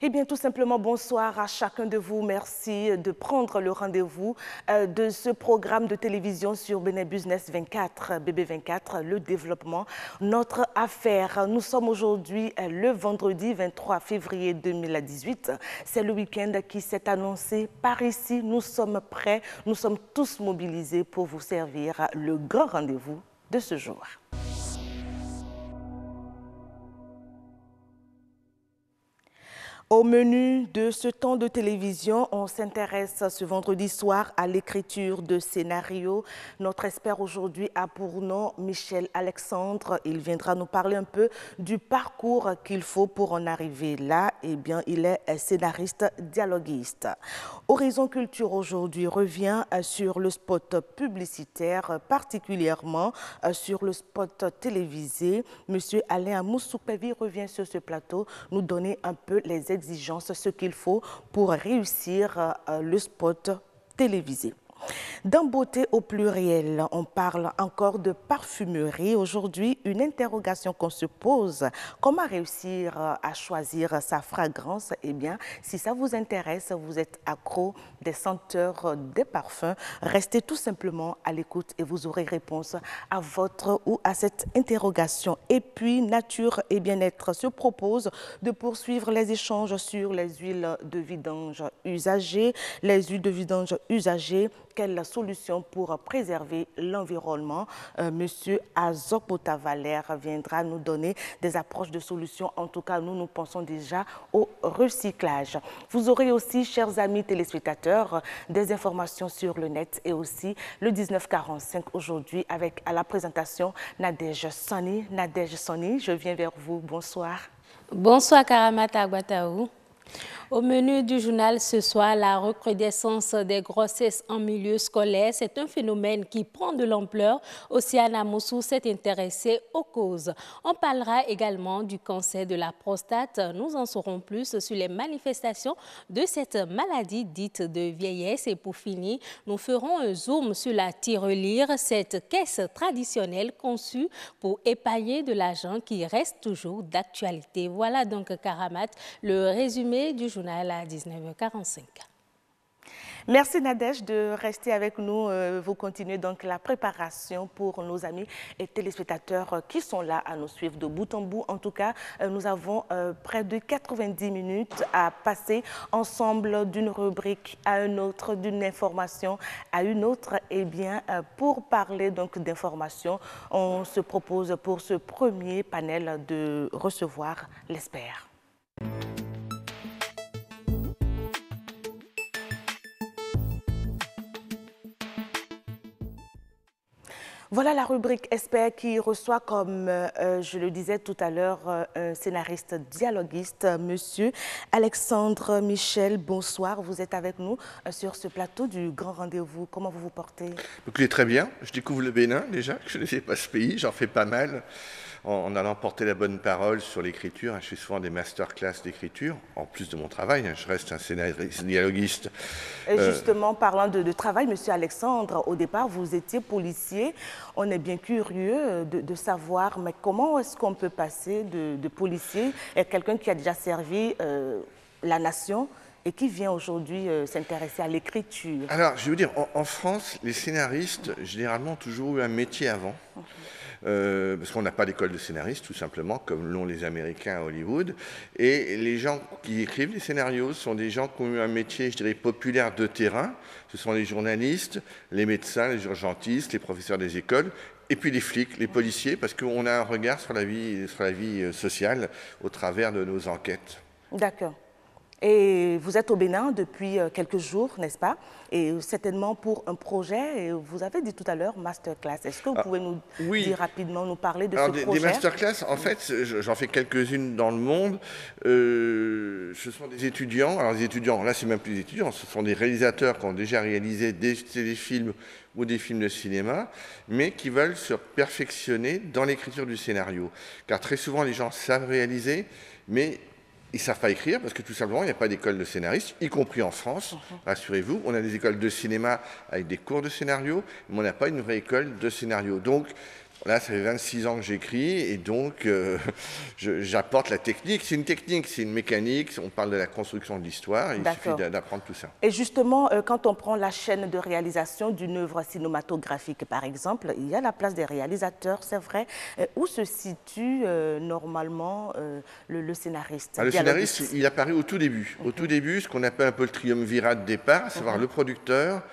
Eh bien, tout simplement, bonsoir à chacun de vous. Merci de prendre le rendez-vous de ce programme de télévision sur Bénin Business 24, BB24, le développement, notre affaire. Nous sommes aujourd'hui le vendredi 23 février 2018. C'est le week-end qui s'est annoncé par ici. Nous sommes prêts, nous sommes tous mobilisés pour vous servir le grand rendez-vous de ce jour. Au menu de ce temps de télévision, on s'intéresse ce vendredi soir à l'écriture de scénarios. Notre expert aujourd'hui a pour nom Michel Alexandre. Il viendra nous parler un peu du parcours qu'il faut pour en arriver là. Eh bien, il est scénariste dialoguiste. Horizon Culture aujourd'hui revient sur le spot publicitaire, particulièrement sur le spot télévisé. Monsieur Alain Amoussoupevi revient sur ce plateau nous donner un peu les exigences, ce qu'il faut pour réussir le spot télévisé. Dans Beauté au pluriel, on parle encore de parfumerie. Aujourd'hui, une interrogation qu'on se pose, comment réussir à choisir sa fragrance? Eh bien, si ça vous intéresse, vous êtes accro des senteurs des parfums, restez tout simplement à l'écoute et vous aurez réponse à votre ou à cette interrogation. Et puis, Nature et Bien-être se propose de poursuivre les échanges sur les huiles de vidange usagées. Les huiles de vidange usagées, quelle solution pour préserver l'environnement? Monsieur Azokbota Valère viendra nous donner des approches de solutions. En tout cas, nous pensons déjà au recyclage. Vous aurez aussi, chers amis téléspectateurs, des informations sur le net et aussi le 1945 aujourd'hui avec à la présentation Nadège Soni. Nadège Soni, je viens vers vous. Bonsoir. Bonsoir Karamata Agbataou. Au menu du journal ce soir, la recrudescence des grossesses en milieu scolaire, c'est un phénomène qui prend de l'ampleur. Osiana Moussou s'est intéressée aux causes. On parlera également du cancer de la prostate. Nous en saurons plus sur les manifestations de cette maladie dite de vieillesse. Et pour finir, nous ferons un zoom sur la tirelire, cette caisse traditionnelle conçue pour épargner de l'argent qui reste toujours d'actualité. Voilà donc Karamat, le résumé du journal à 19h45. Merci Nadège de rester avec nous. Vous continuez donc la préparation pour nos amis et téléspectateurs qui sont là à nous suivre de bout en bout. En tout cas, nous avons près de 90 minutes à passer ensemble d'une rubrique à une autre, d'une information à une autre. Eh bien, pour parler donc d'information, on se propose pour ce premier panel de recevoir l'expert. Voilà la rubrique expert qui reçoit, comme je le disais tout à l'heure, un scénariste dialoguiste, monsieur Alexandre Michel. Bonsoir, vous êtes avec nous sur ce plateau du Grand Rendez-vous. Comment vous vous portez? Écoutez, très bien. Je découvre le Bénin déjà, je ne sais pas ce pays, j'en fais pas mal. En allant porter la bonne parole sur l'écriture, je fais souvent des masterclass d'écriture, en plus de mon travail, je reste un scénariste dialoguiste. Et justement, parlant de travail, monsieur Alexandre, au départ, vous étiez policier. On est bien curieux de savoir, mais comment est-ce qu'on peut passer de policier à quelqu'un qui a déjà servi la nation et qui vient aujourd'hui s'intéresser à l'écriture? Alors, je veux dire, en France, les scénaristes, généralement, ont toujours eu un métier avant. Parce qu'on n'a pas d'école de scénaristes, tout simplement, comme l'ont les Américains à Hollywood. Et les gens qui écrivent les scénarios sont des gens qui ont eu un métier, je dirais, populaire de terrain. Ce sont les journalistes, les médecins, les urgentistes, les professeurs des écoles, et puis les flics, les policiers, parce qu'on a un regard sur la vie sociale au travers de nos enquêtes. D'accord. Et vous êtes au Bénin depuis quelques jours, n'est-ce pas? Et certainement pour un projet, et vous avez dit tout à l'heure masterclass. Est-ce que vous pouvez nous dire rapidement, nous parler de ce projet? Des masterclass, en fait, j'en fais quelques-unes dans le monde. Ce sont des étudiants. Alors les étudiants, là c'est même plus des étudiants, ce sont des réalisateurs qui ont déjà réalisé des téléfilms ou des films de cinéma, mais qui veulent se perfectionner dans l'écriture du scénario. Car très souvent les gens savent réaliser, mais ils ne savent pas écrire parce que tout simplement, il n'y a pas d'école de scénaristes, y compris en France, rassurez-vous. On a des écoles de cinéma avec des cours de scénario, mais on n'a pas une vraie école de scénario. Donc, Là, ça fait 26 ans que j'écris et donc j'apporte la technique. C'est une technique, c'est une mécanique. On parle de la construction de l'histoire. Il suffit d'apprendre tout ça. Et justement, quand on prend la chaîne de réalisation d'une œuvre cinématographique, par exemple, il y a la place des réalisateurs, c'est vrai. Où se situe normalement le scénariste? Le scénariste, il apparaît au tout début. Au tout début, ce qu'on appelle un peu le triumvirat de départ, à savoir le producteur,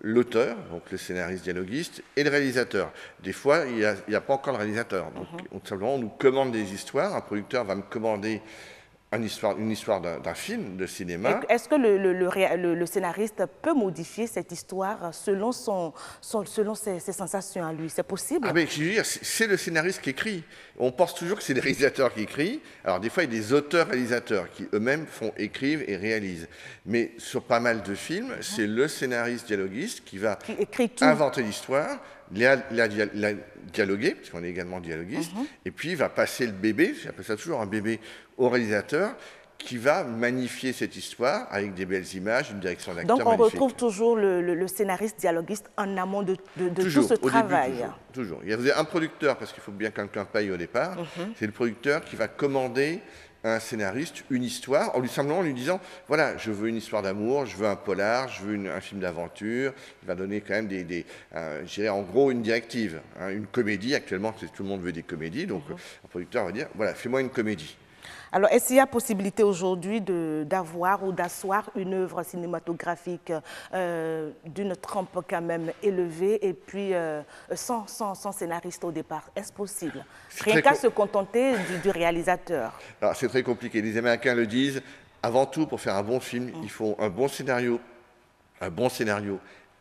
l'auteur, donc le scénariste dialoguiste, et le réalisateur. Des fois, il n'y a pas encore le réalisateur. Donc, simplement, on nous commande des histoires. Un producteur va me commander une histoire d'un film de cinéma. Est-ce que le scénariste peut modifier cette histoire selon ses sensations à lui? C'est possible? Ah ben, je veux dire, c'est le scénariste qui écrit. On pense toujours que c'est les réalisateurs qui écrivent. Alors des fois, il y a des auteurs-réalisateurs qui eux-mêmes écrivent et réalisent. Mais sur pas mal de films, c'est le scénariste dialoguiste qui va inventer l'histoire, la dialoguer, parce qu'on est également dialoguiste, et puis il va passer le bébé, j'appelle ça toujours un bébé, au réalisateur, qui va magnifier cette histoire avec des belles images, une direction d'acteur magnifique. Donc on retrouve toujours le scénariste dialoguiste en amont de tout ce travail. Début, toujours. Il y a un producteur, parce qu'il faut bien que quelqu'un paye au départ, c'est le producteur qui va commander à un scénariste une histoire, simplement en lui disant, voilà, je veux une histoire d'amour, je veux un polar, je veux un film d'aventure. Il va donner quand même je dirais en gros une directive, hein, une comédie. Actuellement, tout le monde veut des comédies, donc un producteur va dire, voilà, fais-moi une comédie. Alors, est-ce qu'il y a possibilité aujourd'hui d'avoir ou d'asseoir une œuvre cinématographique d'une trempe quand même élevée et puis sans scénariste au départ? Est-ce possible? Rien qu'à se contenter du réalisateur. Alors, c'est très compliqué. Les Américains le disent, avant tout, pour faire un bon film, il faut un bon scénario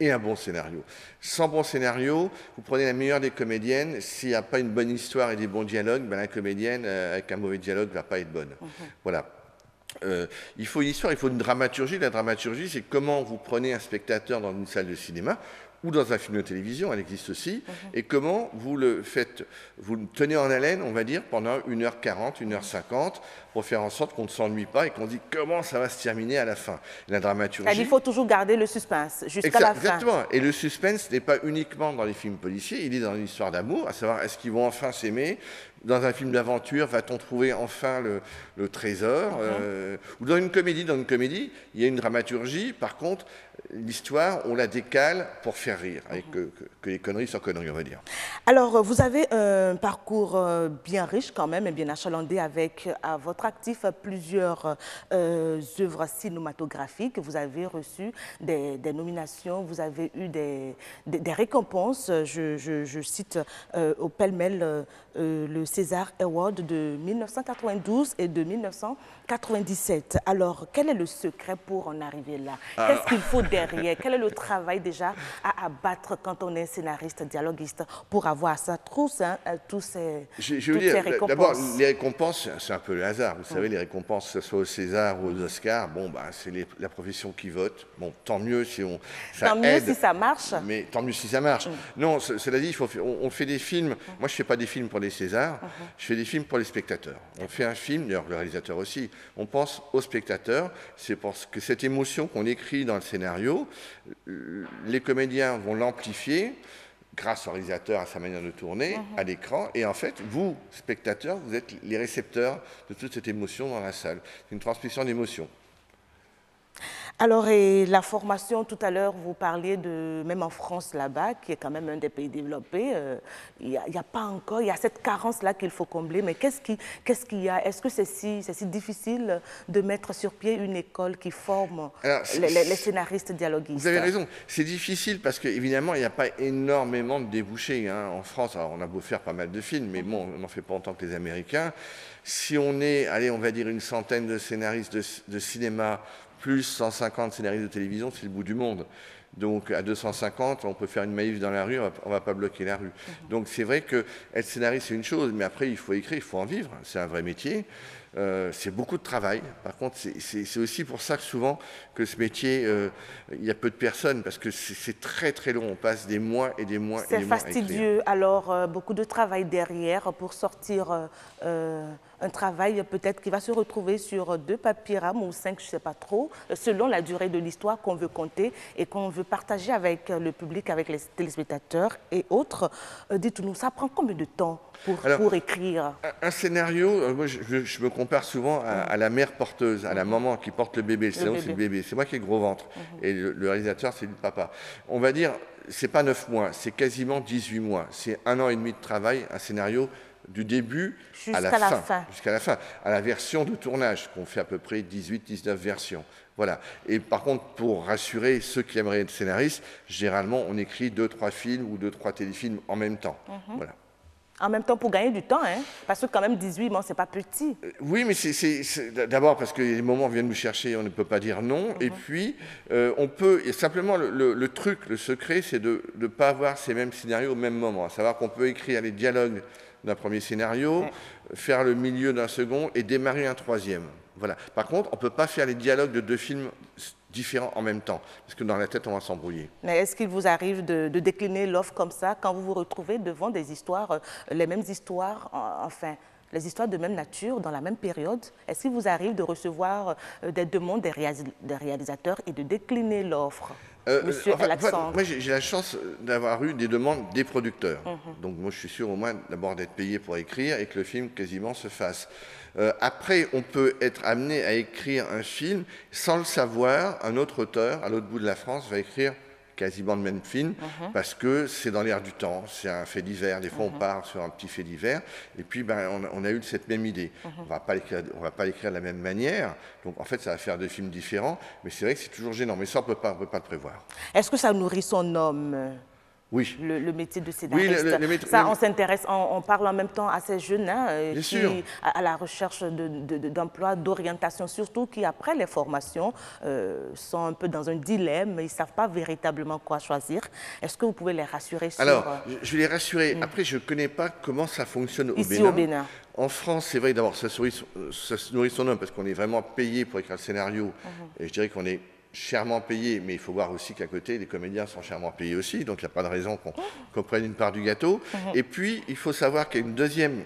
et un bon scénario. Sans bon scénario, vous prenez la meilleure des comédiennes, s'il n'y a pas une bonne histoire et des bons dialogues, ben la comédienne, avec un mauvais dialogue, ne va pas être bonne. Voilà. Il faut une histoire, il faut une dramaturgie. La dramaturgie, c'est comment vous prenez un spectateur dans une salle de cinéma ou dans un film de télévision, elle existe aussi, et comment vous le tenez en haleine, on va dire, pendant 1h40, 1h50, pour faire en sorte qu'on ne s'ennuie pas et qu'on dit comment ça va se terminer à la fin. La dramaturgie... Il faut toujours garder le suspense jusqu'à la fin. Exactement. Et le suspense n'est pas uniquement dans les films policiers, il est dans une histoire d'amour, à savoir est-ce qu'ils vont enfin s'aimer. Dans un film d'aventure, va-t-on trouver enfin le trésor ou dans une comédie, il y a une dramaturgie. Par contre, l'histoire, on la décale pour faire rire, avec que les conneries soient conneries, on va dire. Alors, vous avez un parcours bien riche quand même et bien achalandé avec à votre actif plusieurs œuvres cinématographiques. Vous avez reçu des nominations, vous avez eu des récompenses. Je cite au pêle-mêle le César Award de 1992 et de 1997. Alors, quel est le secret pour en arriver là? Qu'est-ce qu'il faut derrière? Quel est le travail déjà à abattre quand on est scénariste, dialoguiste, pour avoir ça, toutes ces récompenses? D'abord, les récompenses, c'est un peu le hasard. Vous savez, les récompenses, que ce soit au César ou aux Oscars, bon, bah, c'est la profession qui vote. Bon, tant mieux si ça aide. Tant mieux si ça marche. Mais tant mieux si ça marche. Non, cela dit, on fait des films. Moi, je ne fais pas des films pour les Césars, je fais des films pour les spectateurs. On fait un film, d'ailleurs le réalisateur aussi, on pense aux spectateurs, c'est parce que cette émotion qu'on écrit dans le scénario, les comédiens vont l'amplifier grâce au réalisateur, à sa manière de tourner, à l'écran, et en fait, vous, spectateurs, vous êtes les récepteurs de toute cette émotion dans la salle. C'est une transmission d'émotion. Alors, et la formation, tout à l'heure, vous parliez de, même en France là-bas, qui est quand même un des pays développés, il n'y a pas encore, il y a cette carence-là qu'il faut combler. Mais qu'est-ce qu'il y a? Est-ce que c'est si difficile de mettre sur pied une école qui forme les scénaristes dialoguistes? Vous avez raison, c'est difficile parce qu'évidemment, il n'y a pas énormément de débouchés en France. Alors, on a beau faire pas mal de films, mais bon, on n'en fait pas autant que les Américains. Si on est, allez, on va dire une centaine de scénaristes de cinéma, plus 150 scénaristes de télévision, c'est le bout du monde. Donc à 250, on peut faire une manif dans la rue, on ne va pas bloquer la rue. Donc c'est vrai que être scénariste, c'est une chose, mais après, il faut écrire, il faut en vivre. C'est un vrai métier. C'est beaucoup de travail. Par contre, c'est aussi pour ça que souvent, que ce métier, il y a peu de personnes, parce que c'est très très long. On passe des mois et des mois et des mois à écrire. C'est fastidieux. Alors, beaucoup de travail derrière pour sortir un travail peut-être qui va se retrouver sur 2 papyrams ou 5, je ne sais pas trop, selon la durée de l'histoire qu'on veut conter et qu'on veut partager avec le public, avec les téléspectateurs et autres. Dites-nous, ça prend combien de temps pour écrire? Un scénario, moi je me compare souvent à la mère porteuse, à la maman qui porte le bébé. Le scénario, c'est le bébé. C'est moi qui ai le gros ventre. Et le réalisateur, c'est le papa. On va dire, c'est pas 9 mois, c'est quasiment 18 mois. C'est 1 an et demi de travail, un scénario du début à la fin. Jusqu'à la fin, à la version de tournage, qu'on fait à peu près 18-19 versions. Voilà. Et par contre, pour rassurer ceux qui aimeraient être scénaristes, généralement, on écrit 2-3 films ou 2-3 téléfilms en même temps. Voilà. En même temps, pour gagner du temps, hein, parce que quand même 18 mois, c'est pas petit. Oui, mais c'est d'abord parce que les moments viennent nous chercher, on ne peut pas dire non. Et puis, on peut, et simplement, le truc, le secret, c'est de ne pas avoir ces mêmes scénarios au même moment. À savoir qu'on peut écrire les dialogues d'un premier scénario, faire le milieu d'un second et démarrer un troisième. Voilà. Par contre, on ne peut pas faire les dialogues de 2 films différents en même temps, parce que dans la tête, on va s'embrouiller. Mais est-ce qu'il vous arrive de décliner l'offre comme ça, quand vous vous retrouvez devant des histoires, les mêmes histoires, enfin, les histoires de même nature, dans la même période? Est-ce qu'il vous arrive de recevoir des demandes des réalisateurs et de décliner l'offre? Monsieur Alexandre. Moi, j'ai la chance d'avoir eu des demandes des producteurs. Donc, moi, je suis sûr au moins d'abord d'être payé pour écrire et que le film quasiment se fasse. Après, on peut être amené à écrire un film sans le savoir. Un autre auteur, à l'autre bout de la France, va écrire quasiment le même film parce que c'est dans l'air du temps, c'est un fait divers. Des fois, on part sur un petit fait divers et puis on a eu cette même idée. On va pas l'écrire de la même manière. Donc, en fait, ça va faire 2 films différents. Mais c'est vrai que c'est toujours gênant. Mais ça, on peut pas le prévoir. Est-ce que ça nourrit son homme? Oui. Le métier de scénariste. Oui, ça, on s'intéresse, on parle en même temps à ces jeunes qui, à la recherche d'emploi, d'orientation, surtout qui, après les formations, sont un peu dans un dilemme, ils ne savent pas véritablement quoi choisir. Est-ce que vous pouvez les rassurer sur... Alors, je vais les rassurer. Après, je ne connais pas comment ça fonctionne au Bénin. Ici, au Bénin. En France, c'est vrai, d'abord, ça se nourrit son homme parce qu'on est vraiment payé pour écrire le scénario. Et je dirais qu'on est chèrement payé, mais il faut voir aussi qu'à côté, les comédiens sont chèrement payés aussi, donc il n'y a pas de raison qu'on prenne une part du gâteau. Et puis, il faut savoir qu'il y a une deuxième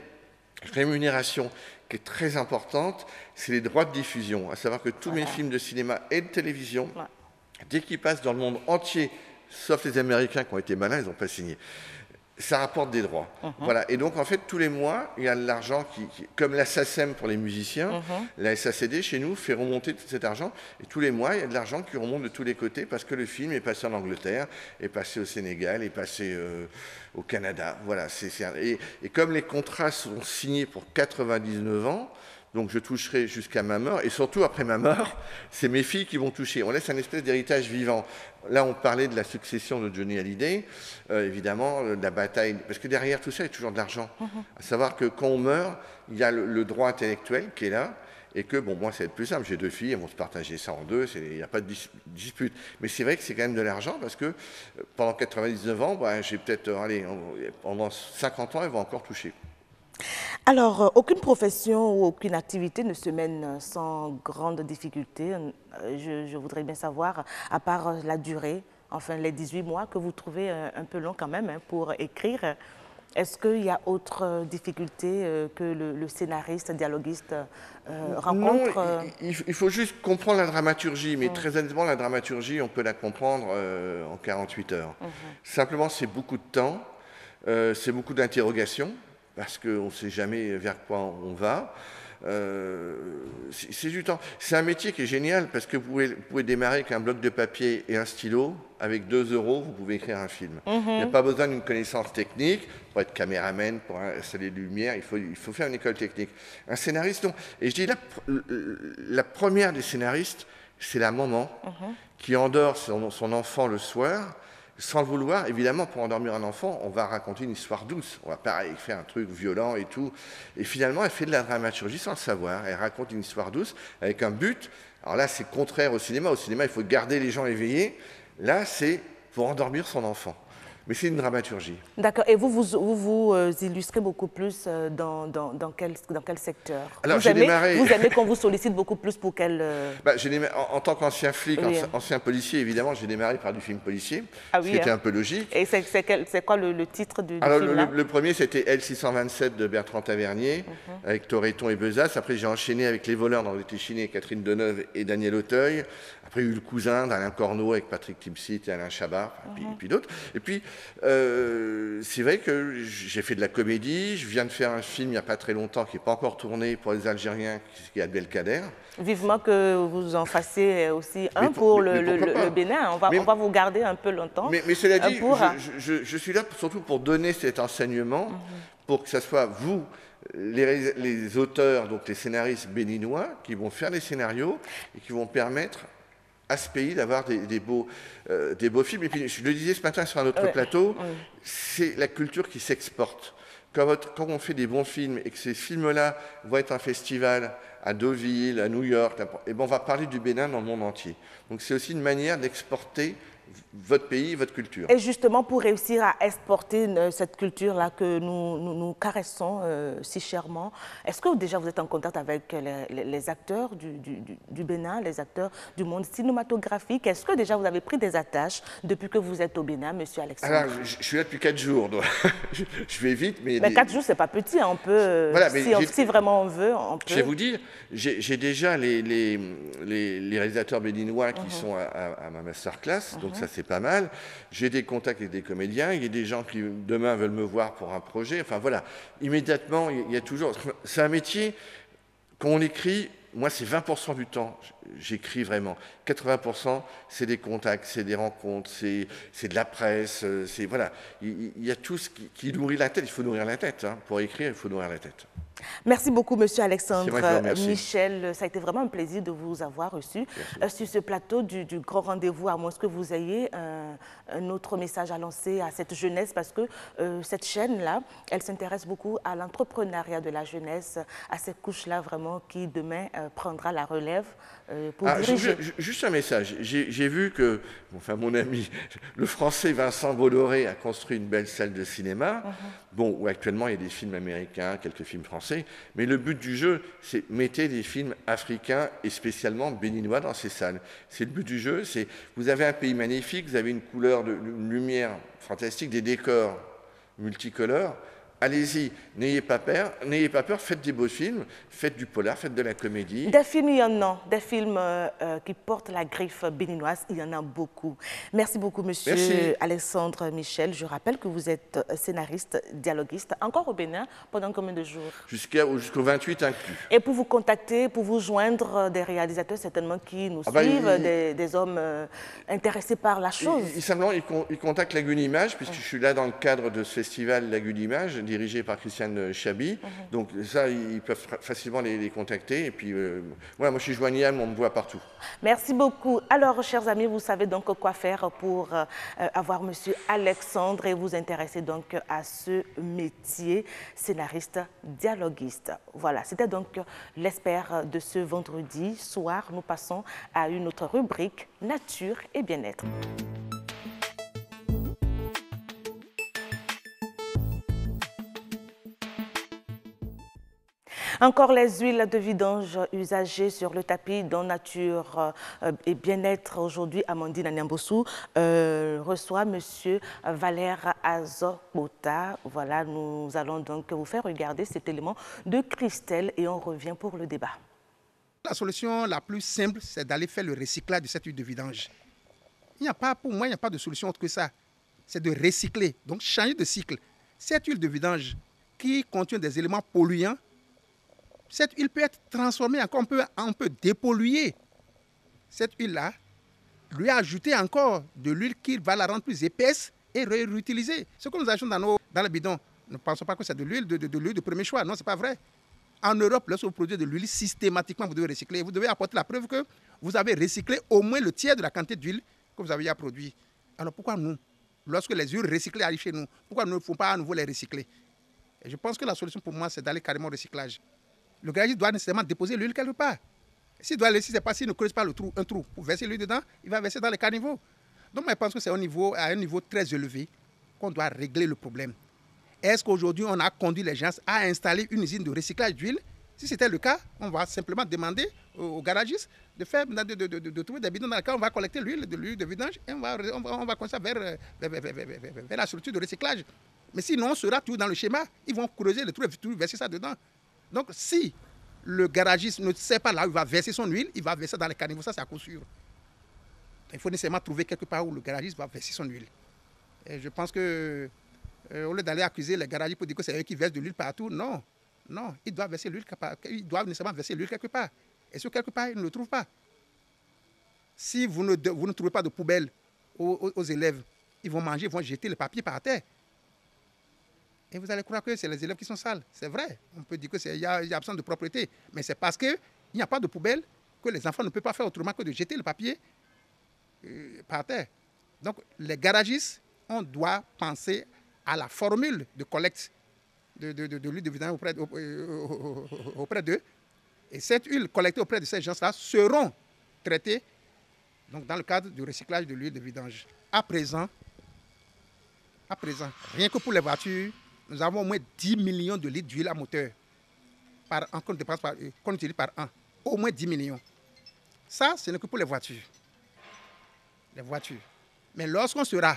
rémunération qui est très importante, c'est les droits de diffusion. À savoir que tous mes films de cinéma et de télévision, dès qu'ils passent dans le monde entier, sauf les Américains qui ont été malins, ils n'ont pas signé, ça rapporte des droits. Voilà. Et donc, en fait, tous les mois, il y a de l'argent comme la SACEM pour les musiciens, la SACD, chez nous, fait remonter tout cet argent. Et tous les mois, il y a de l'argent qui remonte de tous les côtés parce que le film est passé en Angleterre, est passé au Sénégal, est passé au Canada. Voilà. Et comme les contrats sont signés pour 99 ans, donc je toucherai jusqu'à ma mort, et surtout après ma mort, c'est mes filles qui vont toucher. On laisse un espèce d'héritage vivant. Là, on parlait de la succession de Johnny Hallyday, évidemment, de la bataille, parce que derrière tout ça, il y a toujours de l'argent. À savoir que quand on meurt, il y a le droit intellectuel qui est là, et que, bon, moi, ça va être plus simple. J'ai 2 filles, elles vont se partager ça en 2, il n'y a pas de dispute. Mais c'est vrai que c'est quand même de l'argent, parce que pendant 99 ans, j'ai peut-être, pendant 50 ans, elles vont encore toucher. Alors, aucune profession ou aucune activité ne se mène sans grande difficulté. Je voudrais bien savoir, à part la durée, enfin les 18 mois que vous trouvez un peu long quand même pour écrire, est-ce qu'il y a autre difficulté que le scénariste, dialoguiste rencontre? Non, il faut juste comprendre la dramaturgie, mais très honnêtement, la dramaturgie, on peut la comprendre en 48 heures. Simplement, c'est beaucoup de temps, c'est beaucoup d'interrogations, parce qu'on ne sait jamais vers quoi on va. C'est du temps. C'est un métier qui est génial parce que vous pouvez démarrer avec un bloc de papier et un stylo. Avec 2 €, vous pouvez écrire un film. Il n'y a pas besoin d'une connaissance technique pour être caméraman, pour installer les lumières. Il faut faire une école technique. Un scénariste, non. Et je dis la première des scénaristes, c'est la maman qui endort son enfant le soir. Sans le vouloir, évidemment, pour endormir un enfant, on va raconter une histoire douce. On va pareil faire un truc violent et tout. Et finalement, elle fait de la dramaturgie sans le savoir. Elle raconte une histoire douce avec un but. Alors là, c'est contraire au cinéma. Au cinéma, il faut garder les gens éveillés. Là, c'est pour endormir son enfant. Mais c'est une dramaturgie. D'accord. Et vous illustrez beaucoup plus dans quel secteur? Alors, vous aimez qu'on vous sollicite beaucoup plus pour quel... En tant qu'ancien flic, oui. ancien policier, évidemment, j'ai démarré par du film policier, ah, oui, ce qui était un peu logique. Et c'est quoi le titre du Alors, film le premier, c'était L627 de Bertrand Tavernier, avec Toretton et Besace. Après, j'ai enchaîné avec Les Voleurs dans l'été chiné, Catherine Deneuve et Daniel Auteuil. Après, il y a eu Le Cousin d'Alain Corneau avec Patrick Timsit et Alain Chabat, et puis d'autres. Et puis, c'est vrai que j'ai fait de la comédie. Je viens de faire un film il n'y a pas très longtemps qui n'est pas encore tourné pour les Algériens, qui est Abdelkader. Vivement que vous en fassiez aussi un pour le Bénin. On va vous garder un peu longtemps. Mais cela dit, je suis là surtout pour donner cet enseignement, pour que ce soit vous, les auteurs, donc les scénaristes béninois, qui vont faire les scénarios et qui vont permettre à ce pays d'avoir des beaux films. Et puis, je le disais ce matin sur un autre plateau, c'est la culture qui s'exporte. Quand on fait des bons films et que ces films-là vont être un festival à Deauville, à New York, et ben on va parler du Bénin dans le monde entier. Donc c'est aussi une manière d'exporter votre pays, votre culture. Et justement, pour réussir à exporter cette culture-là que nous caressons si chèrement, est-ce que déjà vous êtes en contact avec les acteurs du Bénin, les acteurs du monde cinématographique? Est-ce que déjà vous avez pris des attaches depuis que vous êtes au Bénin, monsieur Alexandre? Alors, je suis là depuis 4 jours, donc je vais vite. Mais 4 jours, c'est pas petit, on peut, voilà, si vraiment on veut, on peut. Je vais vous dire, j'ai déjà les réalisateurs béninois qui sont à ma masterclass, donc ça c'est pas mal. J'ai des contacts avec des comédiens, il y a des gens qui demain veulent me voir pour un projet. Enfin voilà, immédiatement, il y a toujours... C'est un métier, quand on écrit, moi c'est 20% du temps, j'écris vraiment. 80%, c'est des contacts, c'est des rencontres, c'est de la presse, voilà. Il y a tout ce qui nourrit la tête, il faut nourrir la tête. Hein. Pour écrire, il faut nourrir la tête. Merci beaucoup, monsieur Alexandre Michel. Ça a été vraiment un plaisir de vous avoir reçu sur ce plateau du grand rendez-vous, à moins que vous ayez un autre message à lancer à cette jeunesse, parce que cette chaîne-là, elle s'intéresse beaucoup à l'entrepreneuriat de la jeunesse, à ces couches-là vraiment qui demain prendra la relève pour diriger. Juste un message. J'ai vu que, mon ami, le français Vincent Bolloré a construit une belle salle de cinéma, où actuellement il y a des films américains, quelques films français, mais le but du jeu, c'est mettez des films africains et spécialement béninois dans ces salles. C'est le but du jeu, c'est vous avez un pays magnifique, vous avez une couleur, une lumière fantastique, des décors multicolores. Allez-y, n'ayez pas peur, faites des beaux films, faites du polar, faites de la comédie. Des films, il y en a, des films qui portent la griffe béninoise, il y en a beaucoup. Merci beaucoup, monsieur Alexandre Michel. Je rappelle que vous êtes scénariste, dialoguiste, encore au Bénin, pendant combien de jours? Jusqu'au 28 inclus. Et pour vous contacter, pour vous joindre des réalisateurs certainement qui nous suivent, des hommes intéressés par la chose. Simplement, ils contactent Lagune Image, puisque je suis là dans le cadre de ce festival Lagune Image, dirigé par Christiane Chabi. Donc ça, ils peuvent facilement les contacter. Et puis, voilà, moi je suis joignable, on me voit partout. Merci beaucoup. Alors, chers amis, vous savez donc quoi faire pour avoir monsieur Alexandre et vous intéresser donc à ce métier, scénariste, dialoguiste. Voilà, c'était donc l'espère de ce vendredi soir. Nous passons à une autre rubrique, nature et bien-être. Encore les huiles de vidange usagées sur le tapis dans Nature et Bien-être. Aujourd'hui, Amandine Anyambossou reçoit M. Valère Azobota. Voilà, nous allons donc vous faire regarder cet élément de Christelle et on revient pour le débat. La solution la plus simple, c'est d'aller faire le recyclage de cette huile de vidange. Pour moi, il n'y a pas de solution autre que ça. C'est de recycler, donc changer de cycle. Cette huile de vidange qui contient des éléments polluants, cette huile peut être transformée encore, on peut dépolluer cette huile-là, lui ajouter encore de l'huile qui va la rendre plus épaisse et réutiliser. Ce que nous achetons dans le bidon, ne pensons pas que c'est de l'huile de premier choix. Non, ce n'est pas vrai. En Europe, lorsque vous produisez de l'huile, systématiquement, vous devez recycler. Vous devez apporter la preuve que vous avez recyclé au moins le tiers de la quantité d'huile que vous avez déjà produit. Alors pourquoi nous, lorsque les huiles recyclées arrivent chez nous, pourquoi nous ne faut pas à nouveau les recycler? Et je pense que la solution pour moi, c'est d'aller carrément au recyclage. Le garagiste doit nécessairement déposer l'huile quelque part. S'il ne creuse pas un trou pour verser l'huile dedans, il va verser dans les caniveaux. Donc, moi, je pense que c'est à un niveau très élevé. qu'on doit régler le problème. Est-ce qu'aujourd'hui, on a conduit les gens à installer une usine de recyclage d'huile? Si c'était le cas, on va simplement demander aux garagistes de trouver des bidons dans lesquels on va collecter l'huile de vidange et on va commencer vers la structure de recyclage. Mais sinon, on sera toujours dans le schéma. Ils vont creuser le trou et verser ça dedans. Donc, si le garagiste ne sait pas là où il va verser son huile, il va verser dans les caniveaux. Ça, c'est à coup sûr. Il faut nécessairement trouver quelque part où le garagiste va verser son huile. Et je pense que, au lieu d'aller accuser les garagistes pour dire que c'est eux qui versent de l'huile partout, non. Non, ils doivent verser l'huile, ils doivent nécessairement verser l'huile quelque part. Et sur quelque part, ils ne le trouvent pas. Si vous ne trouvez pas de poubelle aux élèves, ils vont manger, ils vont jeter le papier par terre. Et vous allez croire que c'est les élèves qui sont sales. C'est vrai, on peut dire qu'il y a absence de propreté. Mais c'est parce qu'il n'y a pas de poubelle que les enfants ne peuvent pas faire autrement que de jeter le papier par terre. Donc, les garagistes, on doit penser à la formule de collecte de l'huile de vidange auprès d'eux. Et cette huile collectée auprès de ces gens-là seront traitées donc, dans le cadre du recyclage de l'huile de vidange. À présent, rien que pour les voitures, nous avons au moins 10 millions de litres d'huile à moteur qu'on utilise par an. Au moins 10 millions. Ça, ce n'est que pour les voitures. Les voitures. Mais lorsqu'on sera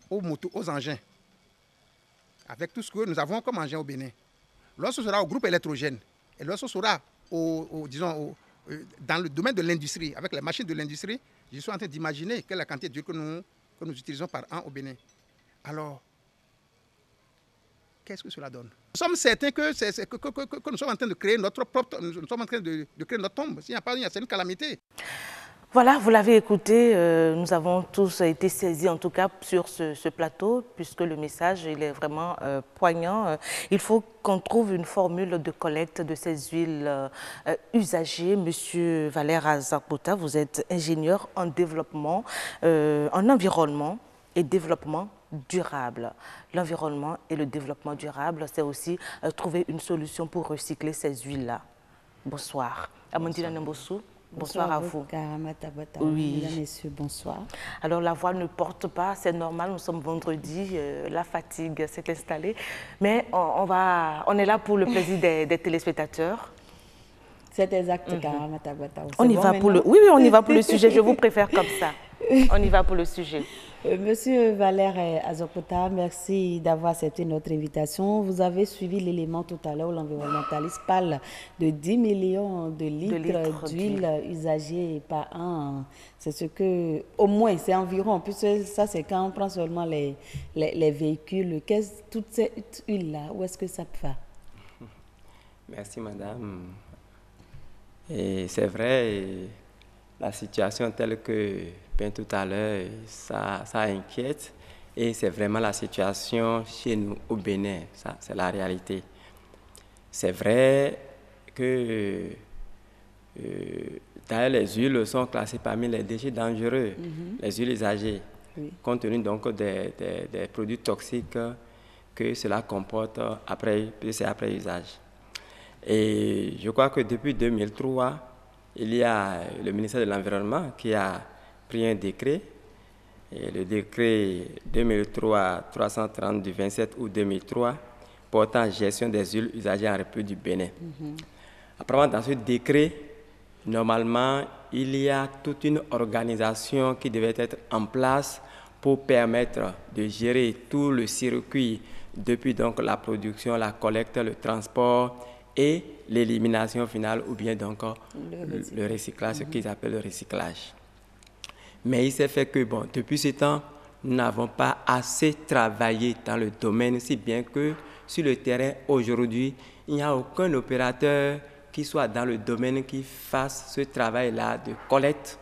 aux motos, aux engins, avec tout ce que nous avons comme engin au Bénin, lorsqu'on sera au groupe électrogène, et lorsqu'on sera dans le domaine de l'industrie, avec les machines de l'industrie, je suis en train d'imaginer quelle est la quantité d'huile que nous utilisons par an au Bénin. Alors, qu'est-ce que cela donne? Nous sommes certains que nous sommes en train de créer notre propre, nous sommes en train de créer notre tombe. S'il n'y a pas, c'est une calamité. Voilà, vous l'avez écouté, nous avons tous été saisis en tout cas sur ce plateau puisque le message il est vraiment poignant. Il faut qu'on trouve une formule de collecte de ces huiles usagées. Monsieur Valère Azagbota, vous êtes ingénieur en développement, en environnement et développement durable. L'environnement et le développement durable, c'est aussi trouver une solution pour recycler ces huiles-là. Bonsoir. Amandine Nembossou. Bonsoir à vous. Oui. Mesdames, Messieurs, bonsoir. Alors la voix ne porte pas, c'est normal, nous sommes vendredi, la fatigue s'est installée, mais on est là pour le plaisir des téléspectateurs. C'est exact, Karamata Bata. On y va pour le, oui, on y va pour le sujet, je vous préfère comme ça. On y va pour le sujet. Monsieur Valère Azagbota, merci d'avoir accepté notre invitation. Vous avez suivi l'élément tout à l'heure où l'environnementaliste parle de 10 millions de litres d'huile usagée par an. C'est ce que, au moins, c'est environ, puisque ça c'est quand on prend seulement les véhicules. Toute cette huile-là, où est-ce que ça va? Merci madame. Et c'est vrai, la situation telle que bien tout à l'heure, ça inquiète et c'est vraiment la situation chez nous au Bénin, ça c'est la réalité. C'est vrai que d'ailleurs les huiles sont classées parmi les déchets dangereux, les huiles usagées, compte tenu donc des produits toxiques que cela comporte après usage. Et je crois que depuis 2003, il y a le ministère de l'Environnement qui a pris un décret, et le décret 2003-330 du 27 août 2003 portant gestion des huiles usagées en République du Bénin. Apparemment, dans ce décret, normalement, il y a toute une organisation qui devait être en place pour permettre de gérer tout le circuit depuis donc la production, la collecte, le transport et l'élimination finale ou bien donc le recyclage, ce qu'ils appellent le recyclage. Mais il s'est fait que, bon, depuis ce temps, nous n'avons pas assez travaillé dans le domaine, si bien que sur le terrain, aujourd'hui, il n'y a aucun opérateur qui soit dans le domaine qui fasse ce travail-là de collecte.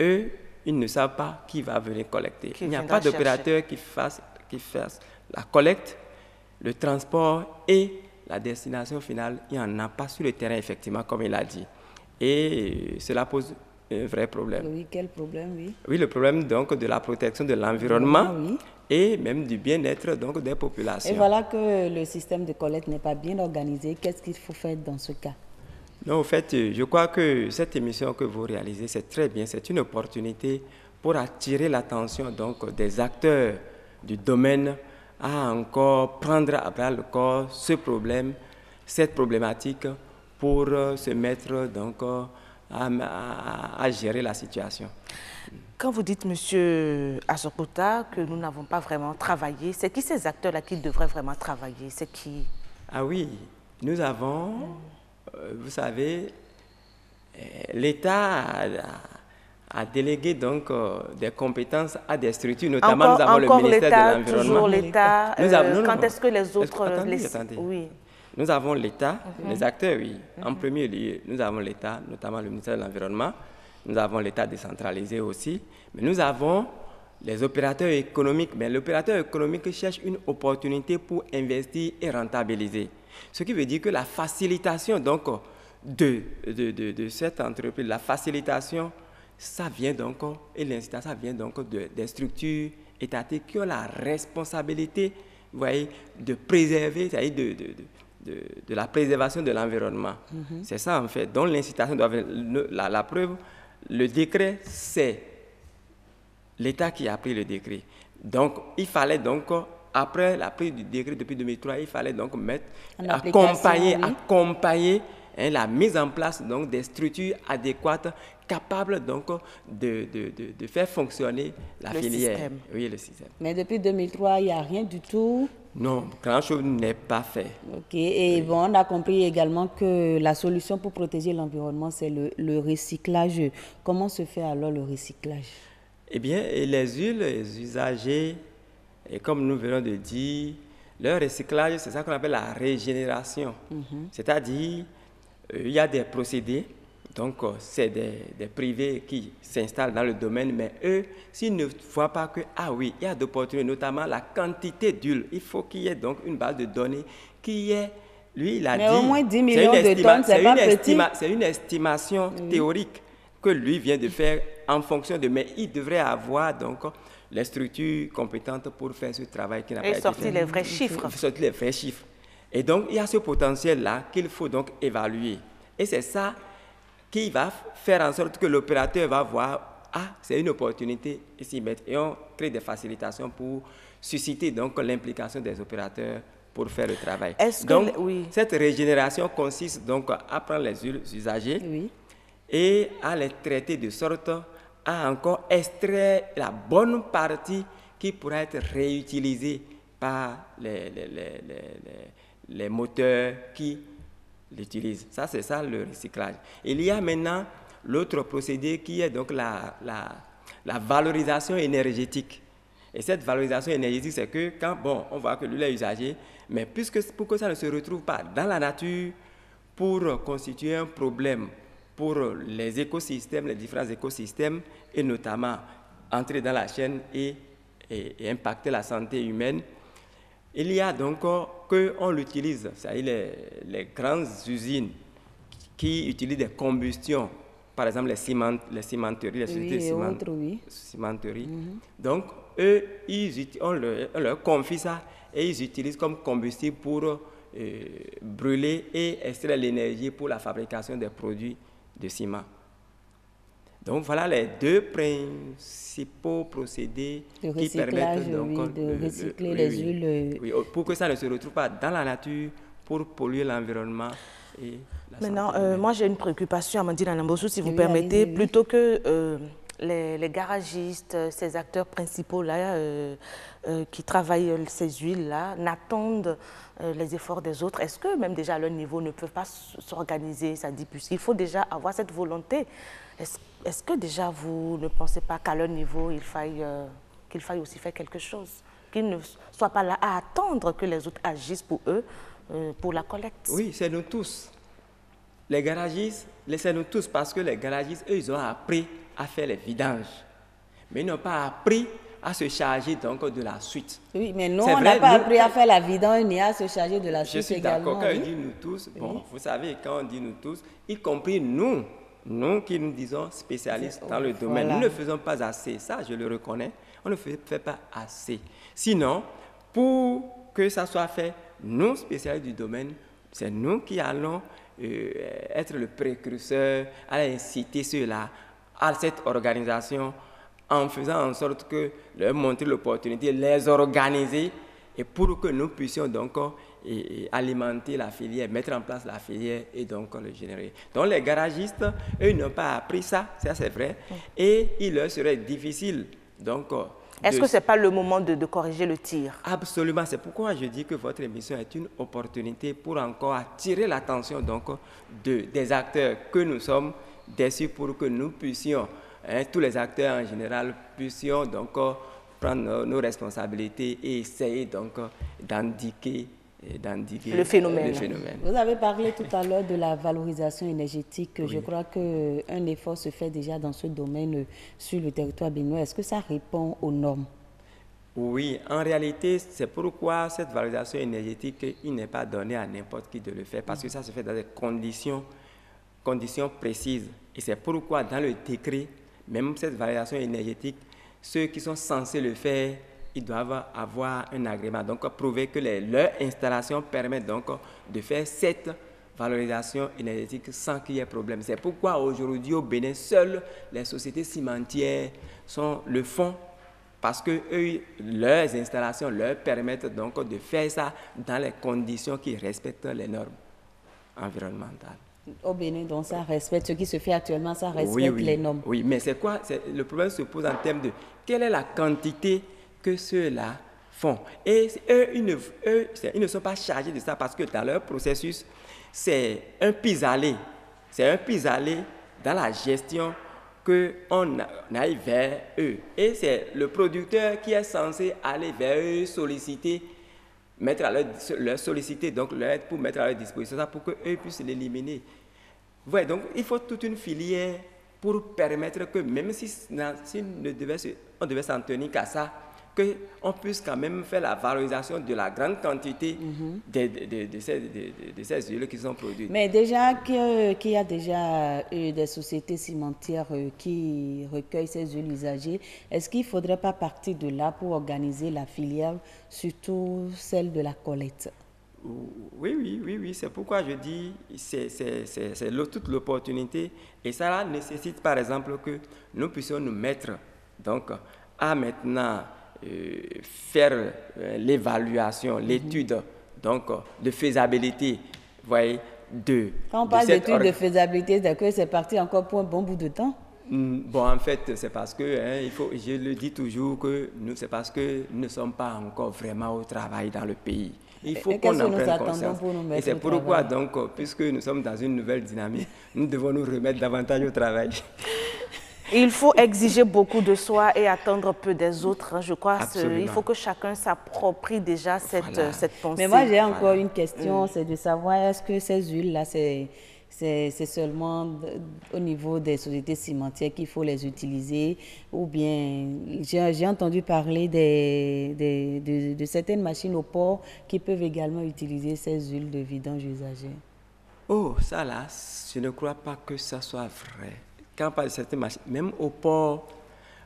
Eux, ils ne savent pas qui va venir collecter. Il n'y a pas d'opérateur qui fasse la collecte, le transport et la destination finale. Il n'y en a pas sur le terrain, effectivement, comme il a dit. Et cela pose un vrai problème. Oui, quel problème, oui? Oui, le problème donc de la protection de l'environnement et même du bien-être donc des populations. Et voilà que le système de collecte n'est pas bien organisé. Qu'est-ce qu'il faut faire dans ce cas? Non, en fait, je crois que cette émission que vous réalisez, c'est très bien. C'est une opportunité pour attirer l'attention donc des acteurs du domaine à encore prendre à bras le corps ce problème, cette problématique pour se mettre donc à gérer la situation. Quand vous dites, Monsieur Azokota, que nous n'avons pas vraiment travaillé, c'est qui ces acteurs-là qui devraient vraiment travailler? C'est qui? Ah oui, nous avons, vous savez, l'État a délégué donc des compétences à des structures, notamment nous avons le ministère de l'Environnement. Toujours l'État. Quand est-ce que les autres... Attendez. Oui. Nous avons l'État, les acteurs, oui. En premier lieu, nous avons l'État, notamment le ministère de l'Environnement. Nous avons l'État décentralisé aussi. Mais nous avons les opérateurs économiques. Mais l'opérateur économique cherche une opportunité pour investir et rentabiliser. Ce qui veut dire que la facilitation donc, de cette entreprise, la facilitation, ça vient donc, et l'incitation, ça vient donc des structures étatiques qui ont la responsabilité, vous voyez, de préserver, c'est-à-dire de la préservation de l'environnement. C'est ça en fait. Donc l'incitation doit venir. La preuve, le décret, c'est l'État qui a pris le décret. Donc il fallait donc, après la prise du décret depuis 2003, il fallait donc accompagner la mise en place donc, des structures adéquates capables donc, de faire fonctionner la filière. Système. Oui, le système. Mais depuis 2003, il n'y a rien du tout. Non, grand-chose n'est pas fait. Ok, et bon, on a compris également que la solution pour protéger l'environnement, c'est le recyclage. Comment se fait alors le recyclage? Eh bien, les huiles usagées, et comme nous venons de dire, leur recyclage, c'est ça qu'on appelle la régénération. C'est-à-dire, il y a des procédés, donc c'est des privés qui s'installent dans le domaine, mais eux, s'ils ne voient pas que, ah oui, il y a d'opportunités, notamment la quantité d'huile, il faut qu'il y ait donc une base de données qui est, lui, il a dit... Mais au moins 10 millions de tonnes, c'est pas petit. C'est une estimation théorique que lui vient de faire en fonction de... Mais il devrait avoir donc les structures compétentes pour faire ce travail qui n'a pas été fait. Et sortir les vrais chiffres. Sortir les vrais chiffres. Et donc, il y a ce potentiel-là qu'il faut donc évaluer. Et c'est ça qui va faire en sorte que l'opérateur va voir, ah, c'est une opportunité, et s'y mettre. Et on crée des facilitations pour susciter donc l'implication des opérateurs pour faire le travail. Donc, cette régénération consiste donc à prendre les huiles usagées et à les traiter de sorte à encore extraire la bonne partie qui pourra être réutilisée par les moteurs qui l'utilisent. Ça, c'est ça le recyclage. Il y a maintenant l'autre procédé qui est donc la valorisation énergétique. Et cette valorisation énergétique, c'est que quand, bon, on voit que l'huile est usagée, mais pour que ça ne se retrouve pas dans la nature, pour constituer un problème pour les écosystèmes, les différents écosystèmes, et notamment entrer dans la chaîne et impacter la santé humaine, il y a donc qu'on l'utilise, c'est-à-dire les grandes usines qui utilisent des combustions, par exemple les cimenteries, les sociétés cimenteries. Donc, eux, on leur confie ça et ils utilisent comme combustible pour brûler et extraire l'énergie pour la fabrication des produits de ciment. Donc voilà les deux principaux procédés qui permettent donc, de recycler les huiles. Oui, pour que ça ne se retrouve pas dans la nature, pour polluer l'environnement. Maintenant, moi j'ai une préoccupation, Amandine Anambossou, si vous permettez, plutôt que les garagistes, ces acteurs principaux-là qui travaillent ces huiles-là, n'attendent les efforts des autres. Est-ce que même déjà à leur niveau ne peuvent pas s'organiser, ça dit, puisqu'il faut déjà avoir cette volonté. Est-ce que déjà vous ne pensez pas qu'à leur niveau, qu'il faille aussi faire quelque chose, qu'ils ne soient pas là à attendre que les autres agissent pour eux, pour la collecte? Oui, c'est nous tous. Les garagistes, c'est nous tous, parce que les garagistes, eux, ils ont appris à faire les vidanges. Mais ils n'ont pas appris à se charger donc de la suite. Oui, mais nous, on n'a pas appris à faire la vidange ni à se charger de la suite également. Je suis d'accord. Quand on dit nous tous, bon, vous savez, quand on dit nous tous, y compris nous qui nous disons spécialistes dans le domaine, nous ne faisons pas assez. Ça, je le reconnais. On ne fait pas assez. Sinon, pour que ça soit fait, nous, spécialistes du domaine, c'est nous qui allons être le précurseur, à inciter ceux-là, à cette organisation, en faisant en sorte que leur montrer l'opportunité, les organiser, et pour que nous puissions donc alimenter la filière, mettre en place la filière et donc le générer. Donc les garagistes, eux, n'ont pas appris ça c'est vrai, et il leur serait difficile donc... Est-ce que ce n'est pas le moment de corriger le tir? Absolument, c'est pourquoi je dis que votre émission est une opportunité pour encore attirer l'attention donc des acteurs que nous sommes, dessus pour que nous puissions, tous les acteurs en général, puissions donc prendre nos responsabilités et essayer donc d'endiguer le phénomène. Vous avez parlé tout à l'heure de la valorisation énergétique. Oui. Je crois qu'un effort se fait déjà dans ce domaine sur le territoire béninois. Est-ce que ça répond aux normes? Oui, en réalité, c'est pourquoi cette valorisation énergétique, il n'est pas donné à n'importe qui de le faire, parce que ça se fait dans des conditions précises. Et c'est pourquoi dans le décret, même cette valorisation énergétique, ceux qui sont censés le faire, ils doivent avoir un agrément, donc prouver que leur installation permet donc de faire cette valorisation énergétique sans qu'il y ait problème. C'est pourquoi aujourd'hui au Bénin, seules les sociétés cimentières le font, parce que leurs installations leur permettent donc de faire ça dans les conditions qui respectent les normes environnementales. Au Bénin, donc ça respecte, ce qui se fait actuellement, ça respecte les normes. Oui, mais c'est quoi? Le problème se pose en termes de quelle est la quantité que ceux-là font. Et eux, ils ne sont pas chargés de ça parce que dans leur processus, c'est un pis-aller. C'est un pis-aller dans la gestion qu'on aille vers eux. Et c'est le producteur qui est censé aller vers eux, solliciter, leur solliciter, donc leur aide pour mettre à leur disposition ça pour qu'eux puissent l'éliminer. Ouais, donc il faut toute une filière pour permettre que même si on devait s'en tenir qu'à ça, qu'on puisse quand même faire la valorisation de la grande quantité de ces huiles qui sont produites. Mais déjà qu'il y a déjà des sociétés cimentières qui recueillent ces huiles usagées, est-ce qu'il ne faudrait pas partir de là pour organiser la filière, surtout celle de la collecte? Oui, c'est pourquoi je dis c'est toute l'opportunité et ça là, nécessite par exemple que nous puissions nous mettre donc à maintenant faire l'évaluation, l'étude donc de faisabilité, voyez, quand on parle d'étude de faisabilité, c'est parti encore pour un bon bout de temps. Bon, en fait, c'est parce que, je le dis toujours, c'est parce que nous ne sommes pas encore vraiment au travail dans le pays. Il faut qu'on en prenne conscience. Et c'est pourquoi, donc, puisque nous sommes dans une nouvelle dynamique, nous devons nous remettre davantage au travail. Il faut exiger beaucoup de soi et attendre peu des autres. Je crois qu'il faut que chacun s'approprie déjà cette pensée. Mais moi, j'ai encore une question, c'est de savoir est-ce que ces huiles-là, c'est seulement au niveau des sociétés cimentières qu'il faut les utiliser ou bien j'ai entendu parler de certaines machines au port qui peuvent également utiliser ces huiles de vidange usagées. Oh, ça là, je ne crois pas que ça soit vrai. Quand on parle de certaines machines, même au port,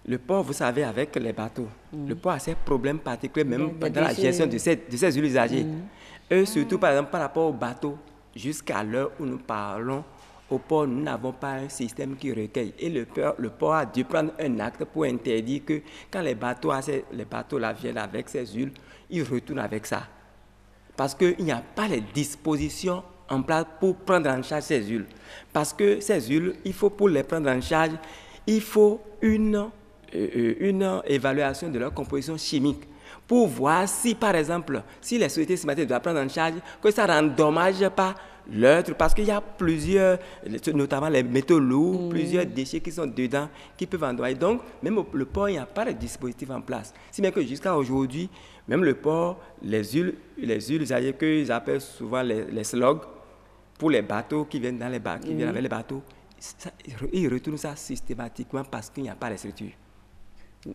le port, vous savez, avec les bateaux, le port a ses problèmes particuliers, même dans la gestion de ces huiles usagées. Eux, surtout, par exemple, par rapport aux bateaux, jusqu'à l'heure où nous parlons, au port, nous n'avons pas un système qui recueille. Et le port a dû prendre un acte pour interdire que quand les bateaux là viennent avec ces huiles, ils retournent avec ça. Parce qu'il n'y a pas les dispositions en place pour prendre en charge ces huiles. Parce que ces huiles, pour les prendre en charge, il faut une évaluation de leur composition chimique pour voir si, par exemple, si les sociétés cimentières doivent prendre en charge, que ça n'endommage pas l'autre, parce qu'il y a plusieurs, notamment les métaux lourds, plusieurs déchets qui sont dedans, qui peuvent endommager. Donc, même le port, il n'y a pas de dispositif en place. Si bien que jusqu'à aujourd'hui, même le port, les huiles usagées qu'ils appellent souvent les slugs, pour les bateaux qui viennent avec les bateaux, ils retournent ça systématiquement parce qu'il n'y a pas de structure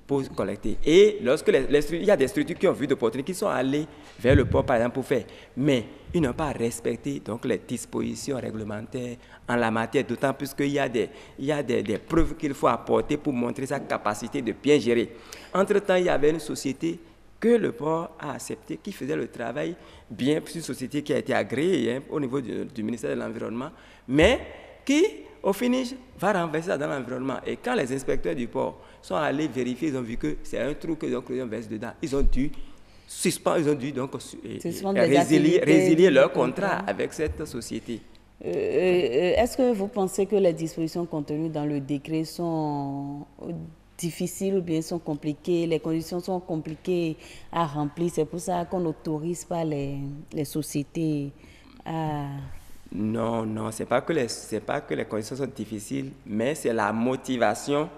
pour collecter. Et lorsque il y a des structures qui ont vu d'opportunités, qui sont allées vers le port, par exemple, pour faire, mais ils n'ont pas respecté donc, les dispositions réglementaires en la matière, d'autant plus qu'il y a des preuves qu'il faut apporter pour montrer sa capacité de bien gérer. Entre-temps, il y avait une société que le port a accepté, qui faisait le travail bien, une société qui a été agréée au niveau du ministère de l'Environnement, mais qui, au finish, va renverser ça dans l'environnement. Et quand les inspecteurs du port sont allés vérifier, ils ont vu que c'est un trou que les ont versé dedans. Ils ont dû suspendre, ils ont dû donc résilier leur contrat avec cette société. Est-ce que vous pensez que les dispositions contenues dans le décret sont difficiles ou bien sont compliquées, les conditions sont compliquées à remplir? C'est pour ça qu'on n'autorise pas les sociétés à... Non, non, c'est pas que les conditions sont difficiles, mais c'est la motivation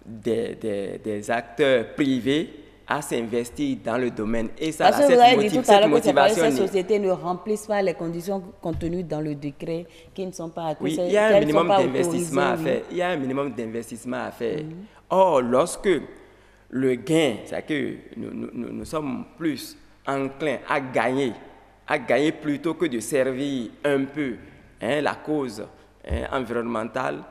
des acteurs privés à s'investir dans le domaine. Et ça, parce que vous avez dit tout à l'heure que ces sociétés ne remplissent pas les conditions contenues dans le décret, qui ne sont pas... Oui, il y a un minimum d'investissement à faire. Il y a un minimum d'investissement à faire. Or, lorsque le gain, c'est que nous sommes plus enclins à gagner plutôt que de servir un peu la cause environnementale.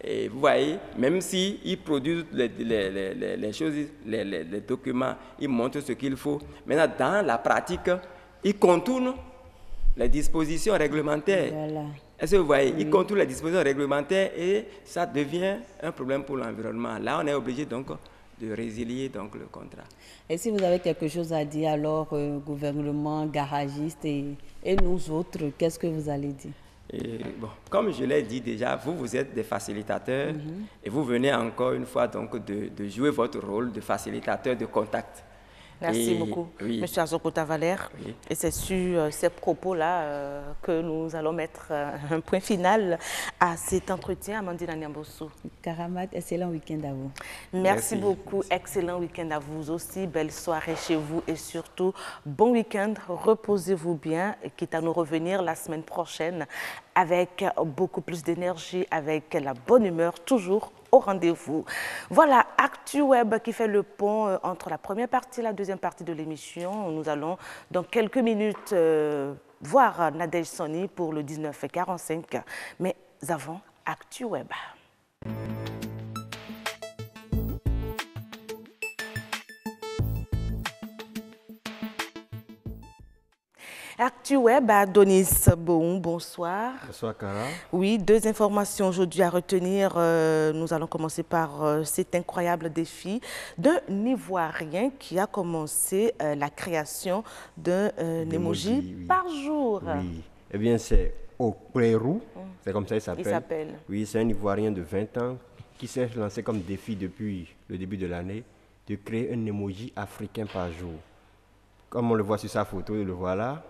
Et vous voyez, même s'ils produisent les choses, les documents, ils montrent ce qu'il faut. Maintenant, dans la pratique, ils contournent les dispositions réglementaires. Voilà. Est-ce que vous voyez, ils contournent les dispositions réglementaires et ça devient un problème pour l'environnement. Là, on est obligé donc de résilier donc le contrat. Et si vous avez quelque chose à dire, alors, gouvernement, garagiste et nous autres, qu'est-ce que vous allez dire? Et bon, comme je l'ai dit déjà, vous êtes des facilitateurs et vous venez encore une fois donc de jouer votre rôle de facilitateur de contact. Merci beaucoup, M. Azokota Valère. Oui. Et c'est sur ces propos-là que nous allons mettre un point final à cet entretien. Amandine Anyambossou. Karamat, excellent week-end à vous. Merci beaucoup, excellent week-end à vous aussi. Belle soirée chez vous et surtout, bon week-end. Reposez-vous bien, quitte à nous revenir la semaine prochaine avec beaucoup plus d'énergie, avec la bonne humeur, toujours au rendez-vous. Voilà, ActuWeb qui fait le pont entre la première partie et la deuxième partie de l'émission. Nous allons dans quelques minutes voir Nadège Soni pour le 19h45. Mais avant, ActuWeb. ActuWeb, Adonis Boum, bonsoir. Bonsoir, Cara. Oui, deux informations aujourd'hui à retenir. Nous allons commencer par cet incroyable défi d'un Ivoirien qui a commencé la création d'un emoji par jour. Oui, eh bien c'est Oprerou, c'est comme ça il s'appelle. Oui, c'est un Ivoirien de 20 ans qui s'est lancé comme défi depuis le début de l'année de créer un emoji africain par jour. Comme on le voit sur sa photo, le voilà.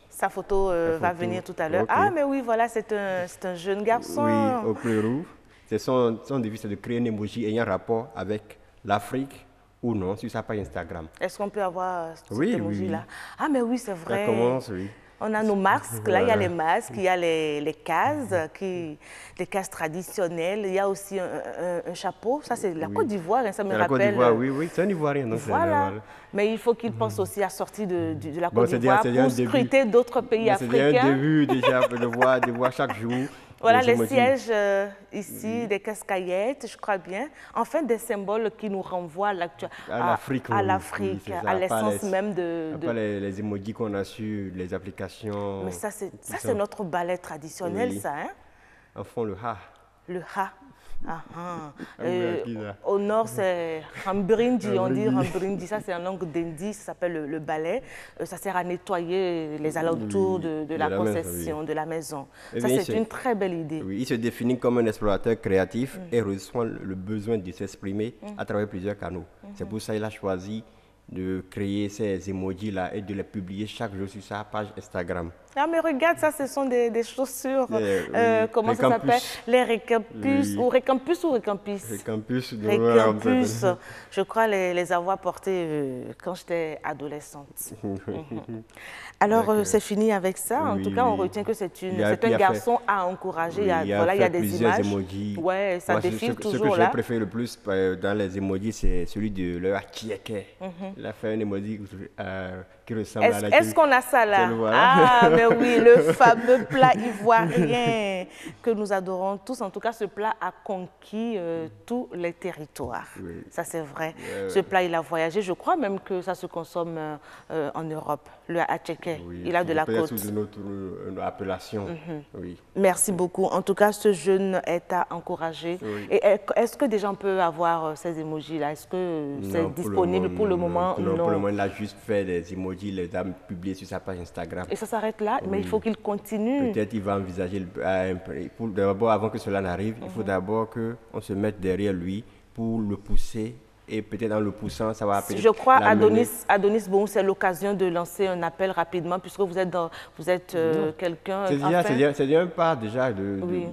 Sa photo va venir tout à l'heure. Okay. Ah, mais oui, voilà, c'est un jeune garçon. Oui, au Pérou. Son défi, c'est de créer un emoji ayant rapport avec l'Afrique ou non sur sa page Instagram. Est-ce qu'on peut avoir cet emoji-là? Ah, mais oui, c'est vrai. Ça commence, oui. On a nos masques, là, il y a les masques, il y a les cases, les cases traditionnelles, il y a aussi un chapeau, ça c'est la Côte d'Ivoire, ça me rappelle. La Côte d'Ivoire, oui, c'est un Ivoirien. Donc voilà, mais il faut qu'il pense aussi à sortir de la Côte d'Ivoire pour scruter d'autres pays africains. C'est un début déjà de voir chaque jour. Voilà les sièges ici, des cascaillettes, je crois bien. Enfin, des symboles qui nous renvoient à l'Afrique, à l'essence même de... Après les emojis qu'on a sur les applications. Mais ça, c'est notre ballet traditionnel, ça, hein? En fond, le ha. Le ha. Au nord, c'est Rambrindi, on dit Rambrindi, ça c'est en langue d'Indi, ça s'appelle le balai. Ça sert à nettoyer les alentours de la concession, de la maison. Ça c'est une très belle idée. Oui, il se définit comme un explorateur créatif et ressent le besoin de s'exprimer à travers plusieurs canaux. C'est pour ça qu'il a choisi de créer ces emojis-là et de les publier chaque jour sur sa page Instagram. Ah mais regarde, ça ce sont des chaussures, comment ça s'appelle? Les récampus, ou récampus ou récampus? Récampus, je crois les avoir portés quand j'étais adolescente. Alors c'est fini avec ça, en tout cas on retient que c'est un garçon à encourager, il y a des images. Emojis. Ouais, ça défile toujours là. Ce que j'ai préféré le plus dans les emojis, c'est celui de leur Akieke. Il a fait un emoji qui ressemble à la... Est-ce qu'on a ça là? Ah, mais oui, le fameux plat ivoirien que nous adorons tous. En tout cas, ce plat a conquis tous les territoires. Oui. Ça, c'est vrai. Ce plat, il a voyagé. Je crois même que ça se consomme en Europe. Le Atcheke, oui, il a de la côte. Sous une autre appellation. Oui. Merci beaucoup. En tout cas, ce jeune est à encourager. Oui. Et est-ce que déjà on peut avoir ces emojis-là? Est-ce que c'est disponible pour le moment? Non, pour le moment, il a juste fait des emojis, il les a publiés sur sa page Instagram. Et ça s'arrête là, mais il faut qu'il continue. Peut-être il va envisager, d'abord avant que cela n'arrive, il faut d'abord qu'on se mette derrière lui pour le pousser. Et peut-être en le poussant, ça va peut-être. Je crois, Adonis Bohou, c'est l'occasion de lancer un appel rapidement, puisque vous êtes quelqu'un. C'est déjà un pas déjà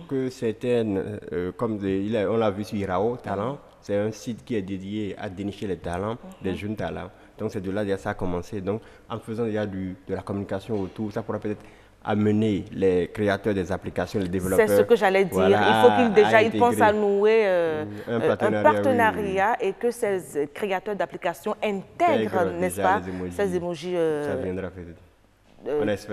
que certaines, comme on l'a vu sur Irao Talent, c'est un site qui est dédié à dénicher les talents, des jeunes talents. Donc c'est de là déjà ça a commencé. Donc en faisant déjà de la communication autour, ça pourra peut-être amener les créateurs des applications, les développeurs. C'est ce que j'allais dire. Voilà, il faut qu'ils pensent à nouer un partenariat oui. Et que ces créateurs d'applications intègrent, n'est-ce pas, ces emojis ça viendra peut-être.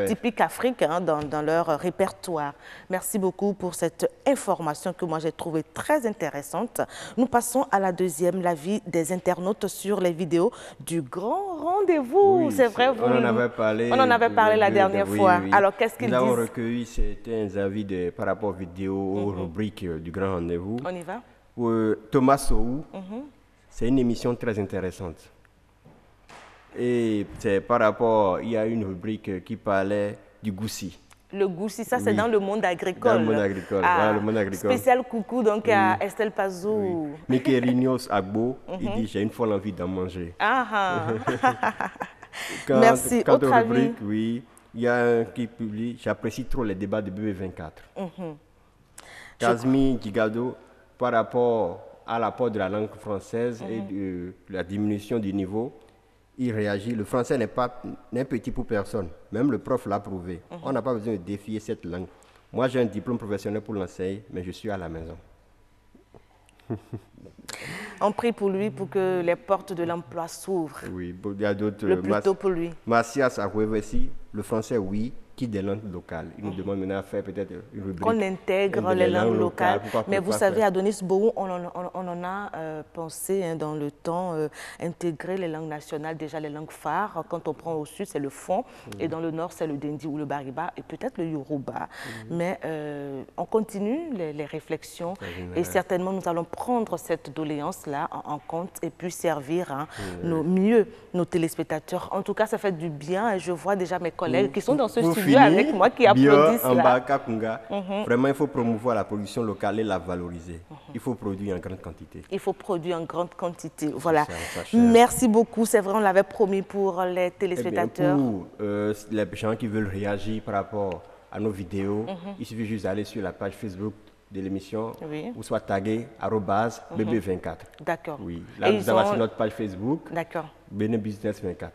typiques africains dans leur répertoire. Merci beaucoup pour cette information que moi j'ai trouvée très intéressante. Nous passons à la deuxième, l'avis des internautes sur les vidéos du grand rendez-vous. Oui, c'est vrai, on en avait parlé. On en avait parlé la dernière fois. Oui. Alors qu'est-ce qu'ils disent? Nous avons recueilli certains avis par rapport aux vidéos, aux rubriques du grand rendez-vous. On y va? Thomas Sowou, c'est une émission très intéressante. Et c'est par rapport, il y a une rubrique qui parlait du goussi. Le goussi, ça c'est dans le monde agricole. Dans le monde agricole, voilà, le monde agricole. Spécial coucou donc à Estelle Pazou. Mikerinios Agbo, il dit j'ai une fois l'envie d'en manger. Merci. Quant aux rubriques, oui, il y a un qui publie, j'apprécie trop les débats de BB24. Kazmi Gigado, par rapport à l'apport de la langue française et de la diminution du niveau, il réagit. Le français n'est petit pour personne. Même le prof l'a prouvé. On n'a pas besoin de défier cette langue. Moi, j'ai un diplôme professionnel pour l'enseigner, mais je suis à la maison. On prie pour lui pour que les portes de l'emploi s'ouvrent. Oui, il y a d'autres. Le plus tôt pour lui. Massias Akwevesi, le français, oui, qui des langues locales. Il nous demande maintenant de faire peut-être une rubrique. Qu'on intègre les langues locales. Mais vous savez, Adonis Bohou, on en a pensé dans le temps, intégrer les langues nationales, déjà les langues phares. Quand on prend au sud, c'est le fon, et dans le nord, c'est le Dendi ou le Bariba, et peut-être le Yoruba. Mais on continue les réflexions, et certainement nous allons prendre cette doléance-là en compte et puis servir nos téléspectateurs. En tout cas, ça fait du bien, et je vois déjà mes collègues qui sont dans ce studio avec moi qui applaudissent là. Vraiment, il faut promouvoir la production locale et la valoriser. Il faut produire en grande quantité. Il faut produire en grande quantité. Voilà. Merci beaucoup. C'est vrai, on l'avait promis pour les téléspectateurs. Pour les gens qui veulent réagir par rapport à nos vidéos, il suffit juste d'aller sur la page Facebook de l'émission, ou soit tagué @bb24. D'accord. Oui. Là, vous avez sur notre page Facebook. D'accord. Bene Business 24.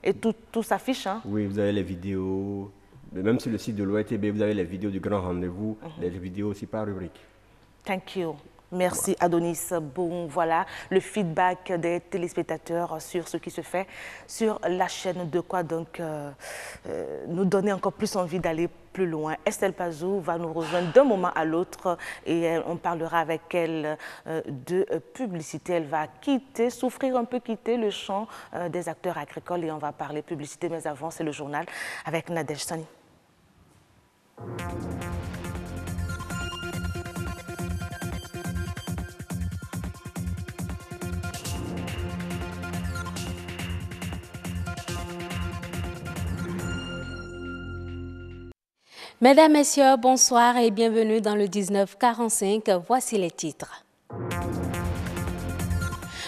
Et tout s'affiche, hein? Oui, vous avez les vidéos. Même sur le site de l'OETB, vous avez les vidéos du grand rendez-vous, les vidéos aussi par rubrique. Thank you. Merci Adonis. Bon, voilà le feedback des téléspectateurs sur ce qui se fait sur la chaîne. De quoi donc nous donner encore plus envie d'aller plus loin. Estelle Pazou va nous rejoindre d'un moment à l'autre et on parlera avec elle de publicité. Elle va souffrir un peu quitter le champ des acteurs agricoles et on va parler publicité. Mais avant, c'est le journal avec Nadège Sani. Mesdames, Messieurs, bonsoir et bienvenue dans le 1945. Voici les titres.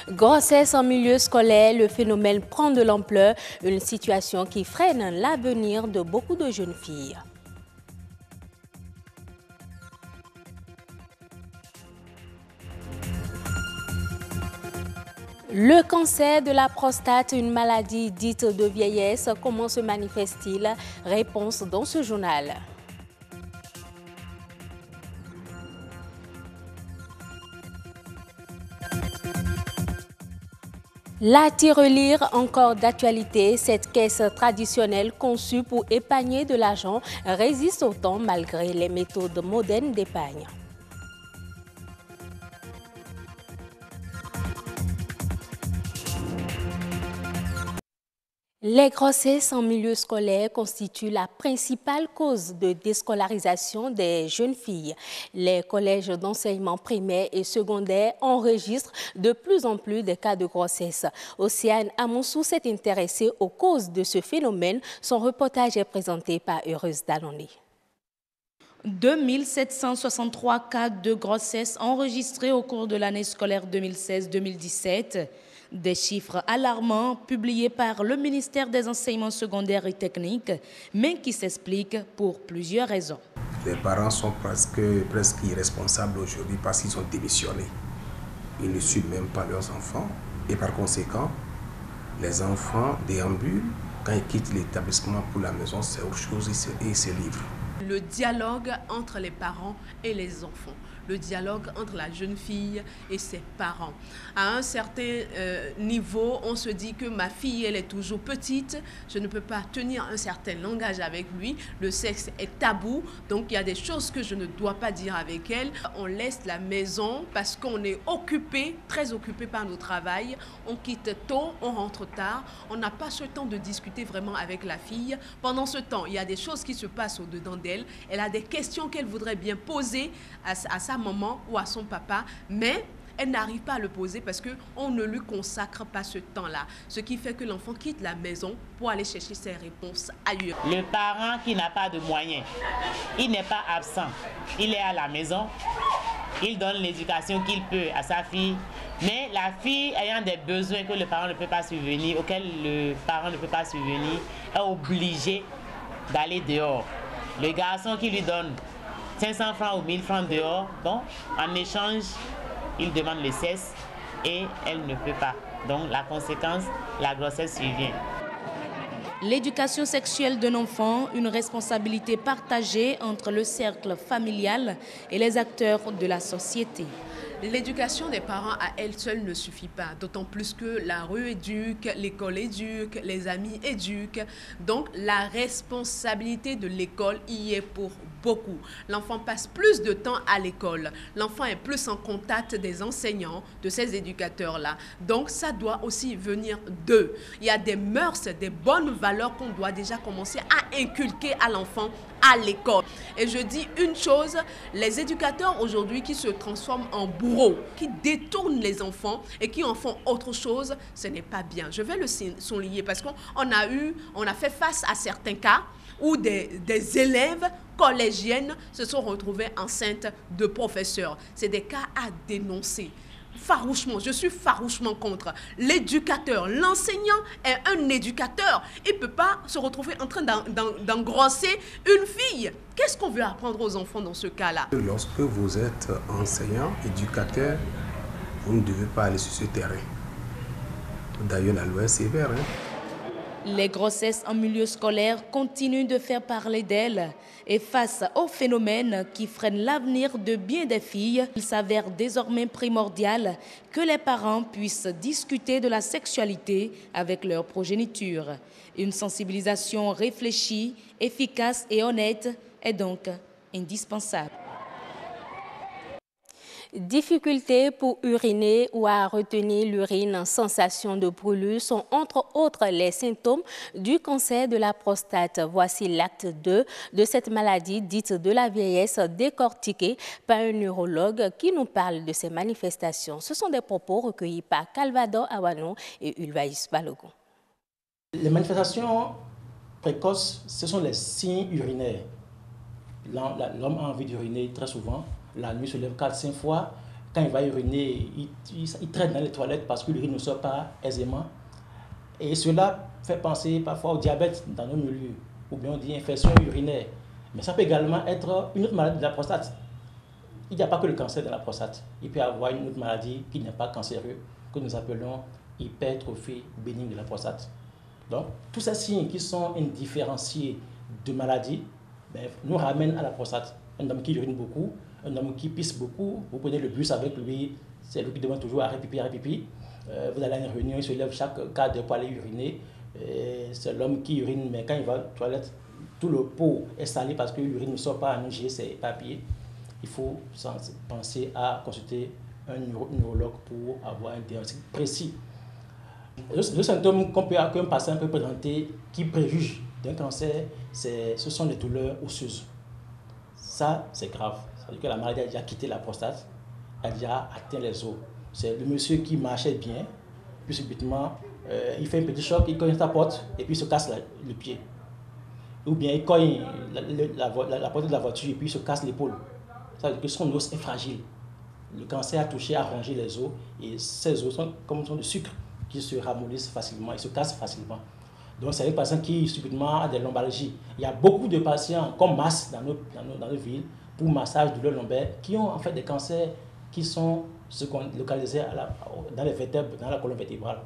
Grossesse en milieu scolaire, le phénomène prend de l'ampleur, une situation qui freine l'avenir de beaucoup de jeunes filles. Le cancer de la prostate, une maladie dite de vieillesse, comment se manifeste-t-il? Réponse dans ce journal. La tirelire, encore d'actualité, cette caisse traditionnelle conçue pour épargner de l'argent résiste au temps malgré les méthodes modernes d'épargne. Les grossesses en milieu scolaire constituent la principale cause de déscolarisation des jeunes filles. Les collèges d'enseignement primaire et secondaire enregistrent de plus en plus de cas de grossesse. Océane Amonsou s'est intéressée aux causes de ce phénomène. Son reportage est présenté par Heureuse Daloné. 2763 cas de grossesse enregistrés au cours de l'année scolaire 2016-2017. Des chiffres alarmants publiés par le ministère des Enseignements secondaires et techniques, mais qui s'expliquent pour plusieurs raisons. Les parents sont presque irresponsables aujourd'hui parce qu'ils ont démissionné. Ils ne suivent même pas leurs enfants et par conséquent, les enfants déambulent. Quand ils quittent l'établissement pour la maison, c'est autre chose et ils se livrent. Le dialogue entre les parents et les enfants. Le dialogue entre la jeune fille et ses parents. À un certain niveau, on se dit que ma fille, elle est toujours petite, je ne peux pas tenir un certain langage avec lui, le sexe est tabou, donc il y a des choses que je ne dois pas dire avec elle. On laisse la maison parce qu'on est occupé, très occupé par nos travail, on quitte tôt, on rentre tard, on n'a pas ce temps de discuter vraiment avec la fille. Pendant ce temps, il y a des choses qui se passent au-dedans d'elle, elle a des questions qu'elle voudrait bien poser à sa maman ou à son papa, mais elle n'arrive pas à le poser parce qu'on ne lui consacre pas ce temps-là. Ce qui fait que l'enfant quitte la maison pour aller chercher ses réponses ailleurs. Le parent qui n'a pas de moyens, il n'est pas absent, il est à la maison, il donne l'éducation qu'il peut à sa fille, mais la fille ayant des besoins que le parent ne peut pas subvenir, auxquels le parent ne peut pas subvenir, est obligé d'aller dehors. Le garçon qui lui donne 500 francs ou 1000 francs dehors, bon, en échange, il demande le cesse et elle ne peut pas. Donc la conséquence, la grossesse survient. L'éducation sexuelle d'un enfant, une responsabilité partagée entre le cercle familial et les acteurs de la société. L'éducation des parents à elle seule ne suffit pas, d'autant plus que la rue éduque, l'école éduque, les amis éduquent. Donc la responsabilité de l'école y est pour beaucoup. L'enfant passe plus de temps à l'école. L'enfant est plus en contact des enseignants, de ces éducateurs-là. Donc ça doit aussi venir d'eux. Il y a des mœurs, des bonnes valeurs qu'on doit déjà commencer à inculquer à l'enfant à l'école. Et je dis une chose, les éducateurs aujourd'hui qui se transforment en bourreaux, qui détournent les enfants et qui en font autre chose, ce n'est pas bien. Je vais le souligner parce qu'on a fait face à certains cas où des élèves collégiennes se sont retrouvées enceintes de professeurs. C'est des cas à dénoncer. Farouchement, je suis farouchement contre. L'éducateur, l'enseignant est un éducateur. Il ne peut pas se retrouver en train d'engrosser une fille. Qu'est-ce qu'on veut apprendre aux enfants dans ce cas-là? Lorsque vous êtes enseignant, éducateur, vous ne devez pas aller sur ce terrain. D'ailleurs, la loi est sévère. Les grossesses en milieu scolaire continuent de faire parler d'elles. Et face au phénomène qui freine l'avenir de bien des filles, il s'avère désormais primordial que les parents puissent discuter de la sexualité avec leur progéniture. Une sensibilisation réfléchie, efficace et honnête est donc indispensable. Difficultés pour uriner ou à retenir l'urine, sensation de brûlure sont entre autres les symptômes du cancer de la prostate. Voici l'acte 2 de cette maladie dite de la vieillesse décortiquée par un neurologue qui nous parle de ces manifestations. Ce sont des propos recueillis par Calvador Awano et Ulvaïs Balogun. Les manifestations précoces, ce sont les signes urinaires. L'homme a envie d'uriner très souvent. La nuit se lève 4-5 fois. Quand il va uriner, il traîne dans les toilettes parce que l'urine ne sort pas aisément. Et cela fait penser parfois au diabète dans nos milieux, ou bien on dit infection urinaire. Mais ça peut également être une autre maladie de la prostate. Il n'y a pas que le cancer de la prostate. Il peut y avoir une autre maladie qui n'est pas cancéreuse, que nous appelons hypertrophie bénigne de la prostate. Donc, tous ces signes qui sont indifférenciés de maladies nous ramènent à la prostate. Un homme qui urine beaucoup, un homme qui pisse beaucoup, vous prenez le bus avec lui, c'est lui qui demande toujours arrêt pipi. Vous allez à une réunion, il se lève chaque quart d'heure pour aller uriner. C'est l'homme qui urine, mais quand il va aux toilettes, tout le pot est salé parce que l'urine ne sort pas à manger ses papiers. Il faut penser à consulter un neurologue pour avoir un diagnostic précis. Le symptôme qu'un patient peut présenter qui préjuge d'un cancer, ce sont les douleurs osseuses. Ça, c'est grave. C'est-à-dire que la maladie a déjà quitté la prostate, a déjà atteint les os. C'est le monsieur qui marchait bien, puis subitement, il fait un petit choc, il cogne sa porte et puis il se casse le pied. Ou bien il cogne la porte de la voiture et puis il se casse l'épaule. C'est-à-dire que son os est fragile. Le cancer a touché, a rongé les os et ces os sont comme de sucre qui se ramollissent facilement, ils se cassent facilement. Donc c'est un patient qui subitement a des lombalgies. Il y a beaucoup de patients comme masse dans nos villes pour massage de douleur lombaire qui ont en fait des cancers qui sont localisés dans les vertèbres, dans la colonne vertébrale.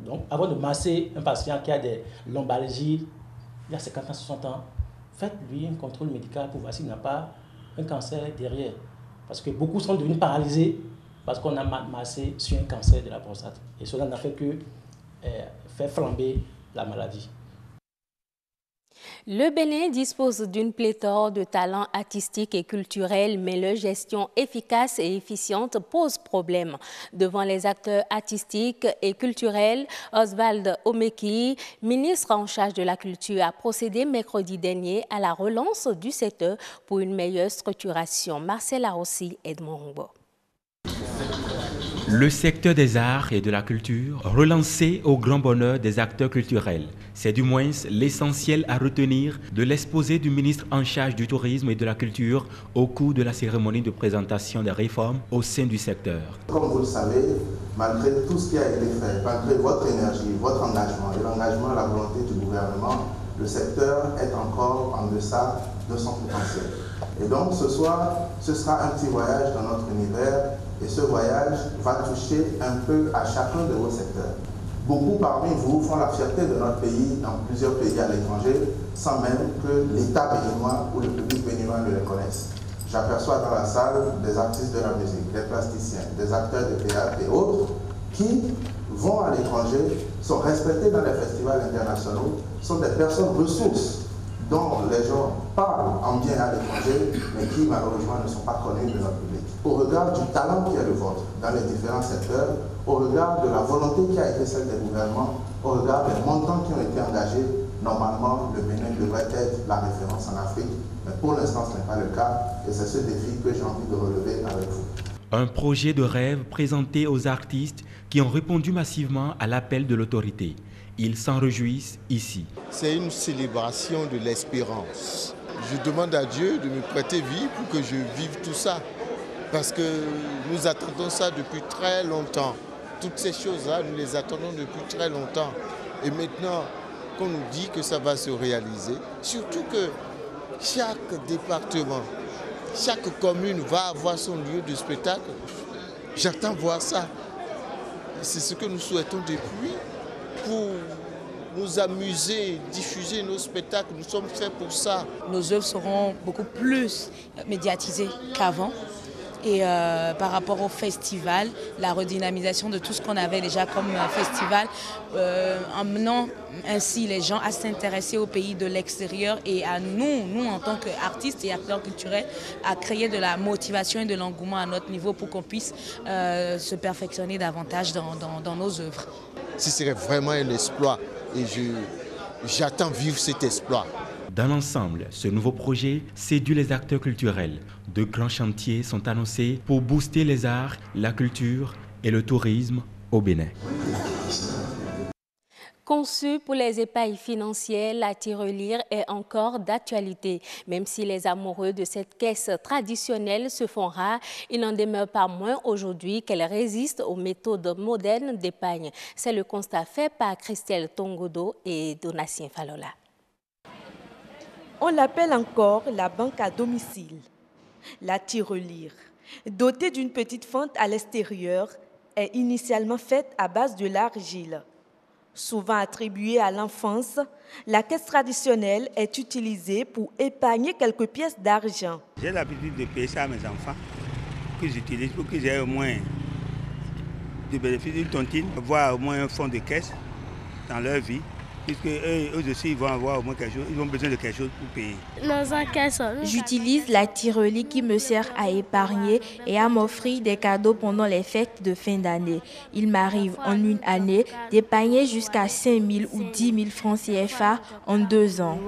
Donc avant de masser un patient qui a des lombalgies, il y a 50 ans, 60 ans, faites-lui un contrôle médical pour voir s'il n'a pas un cancer derrière. Parce que beaucoup sont devenus paralysés parce qu'on a massé sur un cancer de la prostate. Et cela n'a fait que faire flamber la maladie. Le Bénin dispose d'une pléthore de talents artistiques et culturels, mais leur gestion efficace et efficiente pose problème. Devant les acteurs artistiques et culturels, Oswald Omeki, ministre en charge de la culture, a procédé mercredi dernier à la relance du secteur pour une meilleure structuration. Marcel Arossi, Edmond Humbo. Le secteur des arts et de la culture, relancé au grand bonheur des acteurs culturels. C'est du moins l'essentiel à retenir de l'exposé du ministre en charge du tourisme et de la culture au cours de la cérémonie de présentation des réformes au sein du secteur. Comme vous le savez, malgré tout ce qui a été fait, malgré votre énergie, votre engagement et l'engagement et la volonté du gouvernement, le secteur est encore en deçà de son potentiel. Et donc ce soir, ce sera un petit voyage dans notre univers. Et ce voyage va toucher un peu à chacun de vos secteurs. Beaucoup parmi vous font la fierté de notre pays dans plusieurs pays à l'étranger, sans même que l'État béninois ou le public béninois ne les connaisse. J'aperçois dans la salle des artistes de la musique, des plasticiens, des acteurs de théâtre et autres qui vont à l'étranger, sont respectés dans les festivals internationaux, sont des personnes ressources dont les gens parlent en bien à l'étranger, mais qui malheureusement ne sont pas connus de notre public. Au regard du talent qui est le vôtre dans les différents secteurs, au regard de la volonté qui a été celle des gouvernements, au regard des montants qui ont été engagés, normalement le Bénin devrait être la référence en Afrique, mais pour l'instant ce n'est pas le cas et c'est ce défi que j'ai envie de relever avec vous. Un projet de rêve présenté aux artistes qui ont répondu massivement à l'appel de l'autorité. Ils s'en réjouissent ici. C'est une célébration de l'espérance. Je demande à Dieu de me prêter vie pour que je vive tout ça. Parce que nous attendons ça depuis très longtemps. Toutes ces choses-là, nous les attendons depuis très longtemps. Et maintenant qu'on nous dit que ça va se réaliser, surtout que chaque département, chaque commune va avoir son lieu de spectacle, j'attends voir ça. C'est ce que nous souhaitons depuis. Pour nous amuser, diffuser nos spectacles, nous sommes faits pour ça. Nos œuvres seront beaucoup plus médiatisées qu'avant. Et par rapport au festival, la redynamisation de tout ce qu'on avait déjà comme festival, emmenant ainsi les gens à s'intéresser aux pays de l'extérieur et à nous en tant qu'artistes et acteurs culturels, à créer de la motivation et de l'engouement à notre niveau pour qu'on puisse se perfectionner davantage dans nos œuvres. Ce serait vraiment un exploit et j'attends vivre cet exploit. Dans l'ensemble, ce nouveau projet séduit les acteurs culturels. De grands chantiers sont annoncés pour booster les arts, la culture et le tourisme au Bénin. Conçue pour les épailles financières, la tirelire est encore d'actualité. Même si les amoureux de cette caisse traditionnelle se font rares, il n'en demeure pas moins aujourd'hui qu'elle résiste aux méthodes modernes d'épargne. C'est le constat fait par Christelle Tongodo et Donatien Falola. On l'appelle encore la banque à domicile, la tirelire. Dotée d'une petite fente à l'extérieur, est initialement faite à base de l'argile. Souvent attribuée à l'enfance, la caisse traditionnelle est utilisée pour épargner quelques pièces d'argent. J'ai l'habitude de payer ça à mes enfants, que j'utilise pour que j'ai au moins du bénéfice d'une tontine, voire au moins un fonds de caisse dans leur vie. puisque eux aussi ils vont avoir au moins quelque chose, ils ont besoin de quelque chose pour payer. J'utilise la tirelire qui me sert à épargner et à m'offrir des cadeaux pendant les fêtes de fin d'année. Il m'arrive en une année d'épargner jusqu'à 5 000 ou 10 000 francs CFA en 2 ans.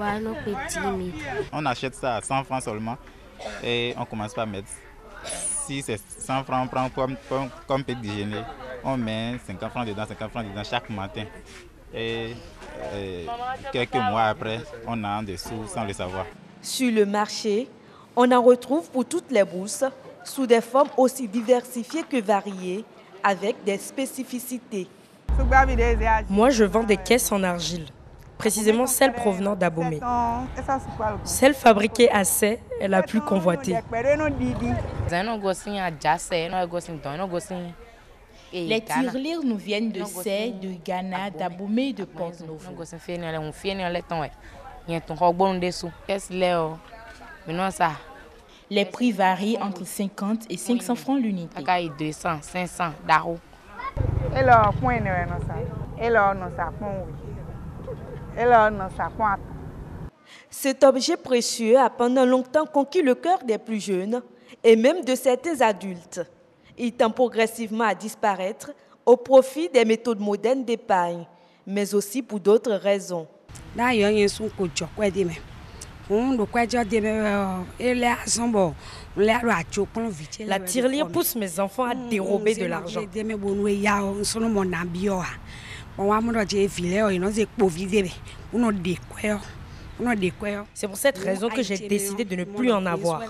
On achète ça à 100 francs seulement et on commence par mettre. Si c'est 100 francs, on prend comme petit déjeuner, on met 50 francs dedans chaque matin. Et quelques mois après, on a des sous sans le savoir. Sur le marché, on en retrouve pour toutes les bourses, sous des formes aussi diversifiées que variées, avec des spécificités. Moi, je vends des caisses en argile, précisément celles provenant d'Abomey. Celle fabriquée à Sé est la plus convoitée. Les tirelires nous viennent de Sé, de Ghana, d'Abomey et de Porto-Novo. Les prix varient entre 50 et 500 francs l'unité. Cet objet précieux a pendant longtemps conquis le cœur des plus jeunes et même de certains adultes. Il tend progressivement à disparaître au profit des méthodes modernes d'épargne, mais aussi pour d'autres raisons. La tirelire pousse mes enfants à dérober de l'argent. C'est pour cette raison que j'ai décidé de ne plus en avoir.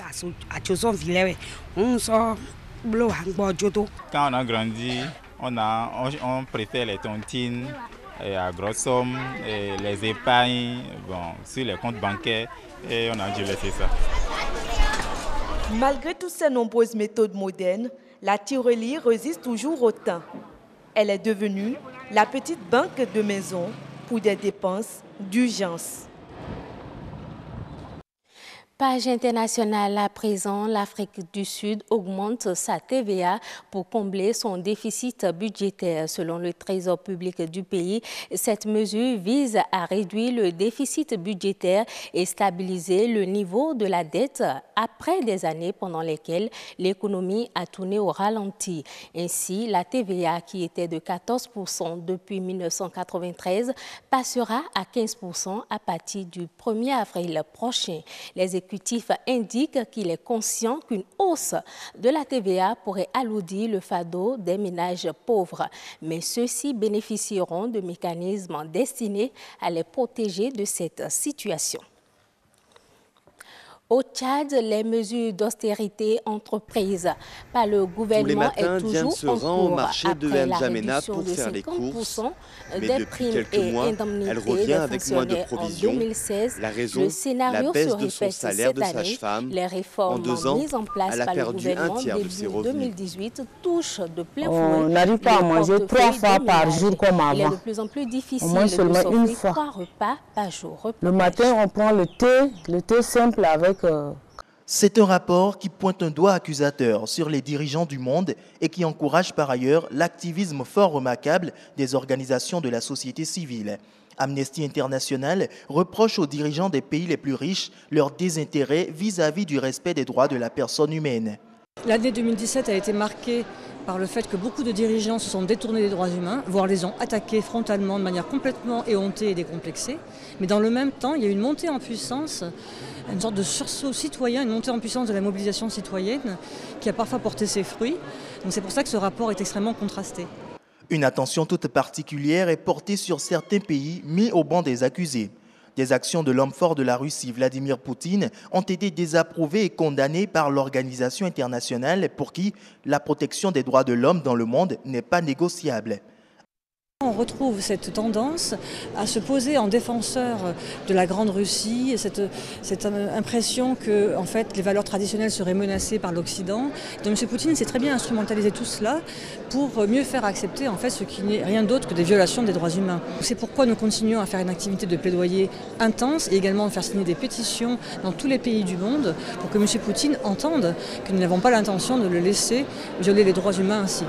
Quand on a grandi, on préfère les tontines à grosse somme, et les épargnes sur les comptes bancaires, et on a dû laisser ça. Malgré toutes ces nombreuses méthodes modernes, la tirelire résiste toujours au temps. Elle est devenue la petite banque de maison pour des dépenses d'urgence. Page internationale à présent, l'Afrique du Sud augmente sa TVA pour combler son déficit budgétaire. Selon le Trésor public du pays, cette mesure vise à réduire le déficit budgétaire et stabiliser le niveau de la dette après des années pendant lesquelles l'économie a tourné au ralenti. Ainsi, la TVA, qui était de 14% depuis 1993, passera à 15% à partir du 1er avril prochain. L'exécutif indique qu'il est conscient qu'une hausse de la TVA pourrait alourdir le fardeau des ménages pauvres, mais ceux-ci bénéficieront de mécanismes destinés à les protéger de cette situation. Au Tchad, les mesures d'austérité entreprises par le gouvernement est toujours en cours. Au marché de N'Djamena pour faire les courses, mais depuis quelques mois, elle revient avec moins de provisions. La raison, la baisse de son salaire de sage-femme. En 2 ans, elle a perdu un tiers de ses revenus. 2018 touche de plein fouet. On n'arrive pas à manger 3 fois par jour comme avant. Il est de plus en plus difficile au moins seulement de une s'offrir fois 3 repas par jour. Le matin, on prend le thé simple avec... C'est un rapport qui pointe un doigt accusateur sur les dirigeants du monde et qui encourage par ailleurs l'activisme fort remarquable des organisations de la société civile. Amnesty International reproche aux dirigeants des pays les plus riches leur désintérêt vis-à-vis du respect des droits de la personne humaine. L'année 2017 a été marquée par le fait que beaucoup de dirigeants se sont détournés des droits humains, voire les ont attaqués frontalement de manière complètement éhontée et décomplexée. Mais dans le même temps, il y a eu une montée en puissance, une sorte de sursaut citoyen, une montée en puissance de la mobilisation citoyenne qui a parfois porté ses fruits. Donc c'est pour ça que ce rapport est extrêmement contrasté. Une attention toute particulière est portée sur certains pays mis au banc des accusés. Des actions de l'homme fort de la Russie, Vladimir Poutine, ont été désapprouvées et condamnées par l'organisation internationale pour qui la protection des droits de l'homme dans le monde n'est pas négociable. On retrouve cette tendance à se poser en défenseur de la Grande Russie, cette impression que en fait, les valeurs traditionnelles seraient menacées par l'Occident. Donc M. Poutine s'est très bien instrumentalisé tout cela pour mieux faire accepter en fait, ce qui n'est rien d'autre que des violations des droits humains. C'est pourquoi nous continuons à faire une activité de plaidoyer intense et également à faire signer des pétitions dans tous les pays du monde pour que M. Poutine entende que nous n'avons pas l'intention de le laisser violer les droits humains ainsi.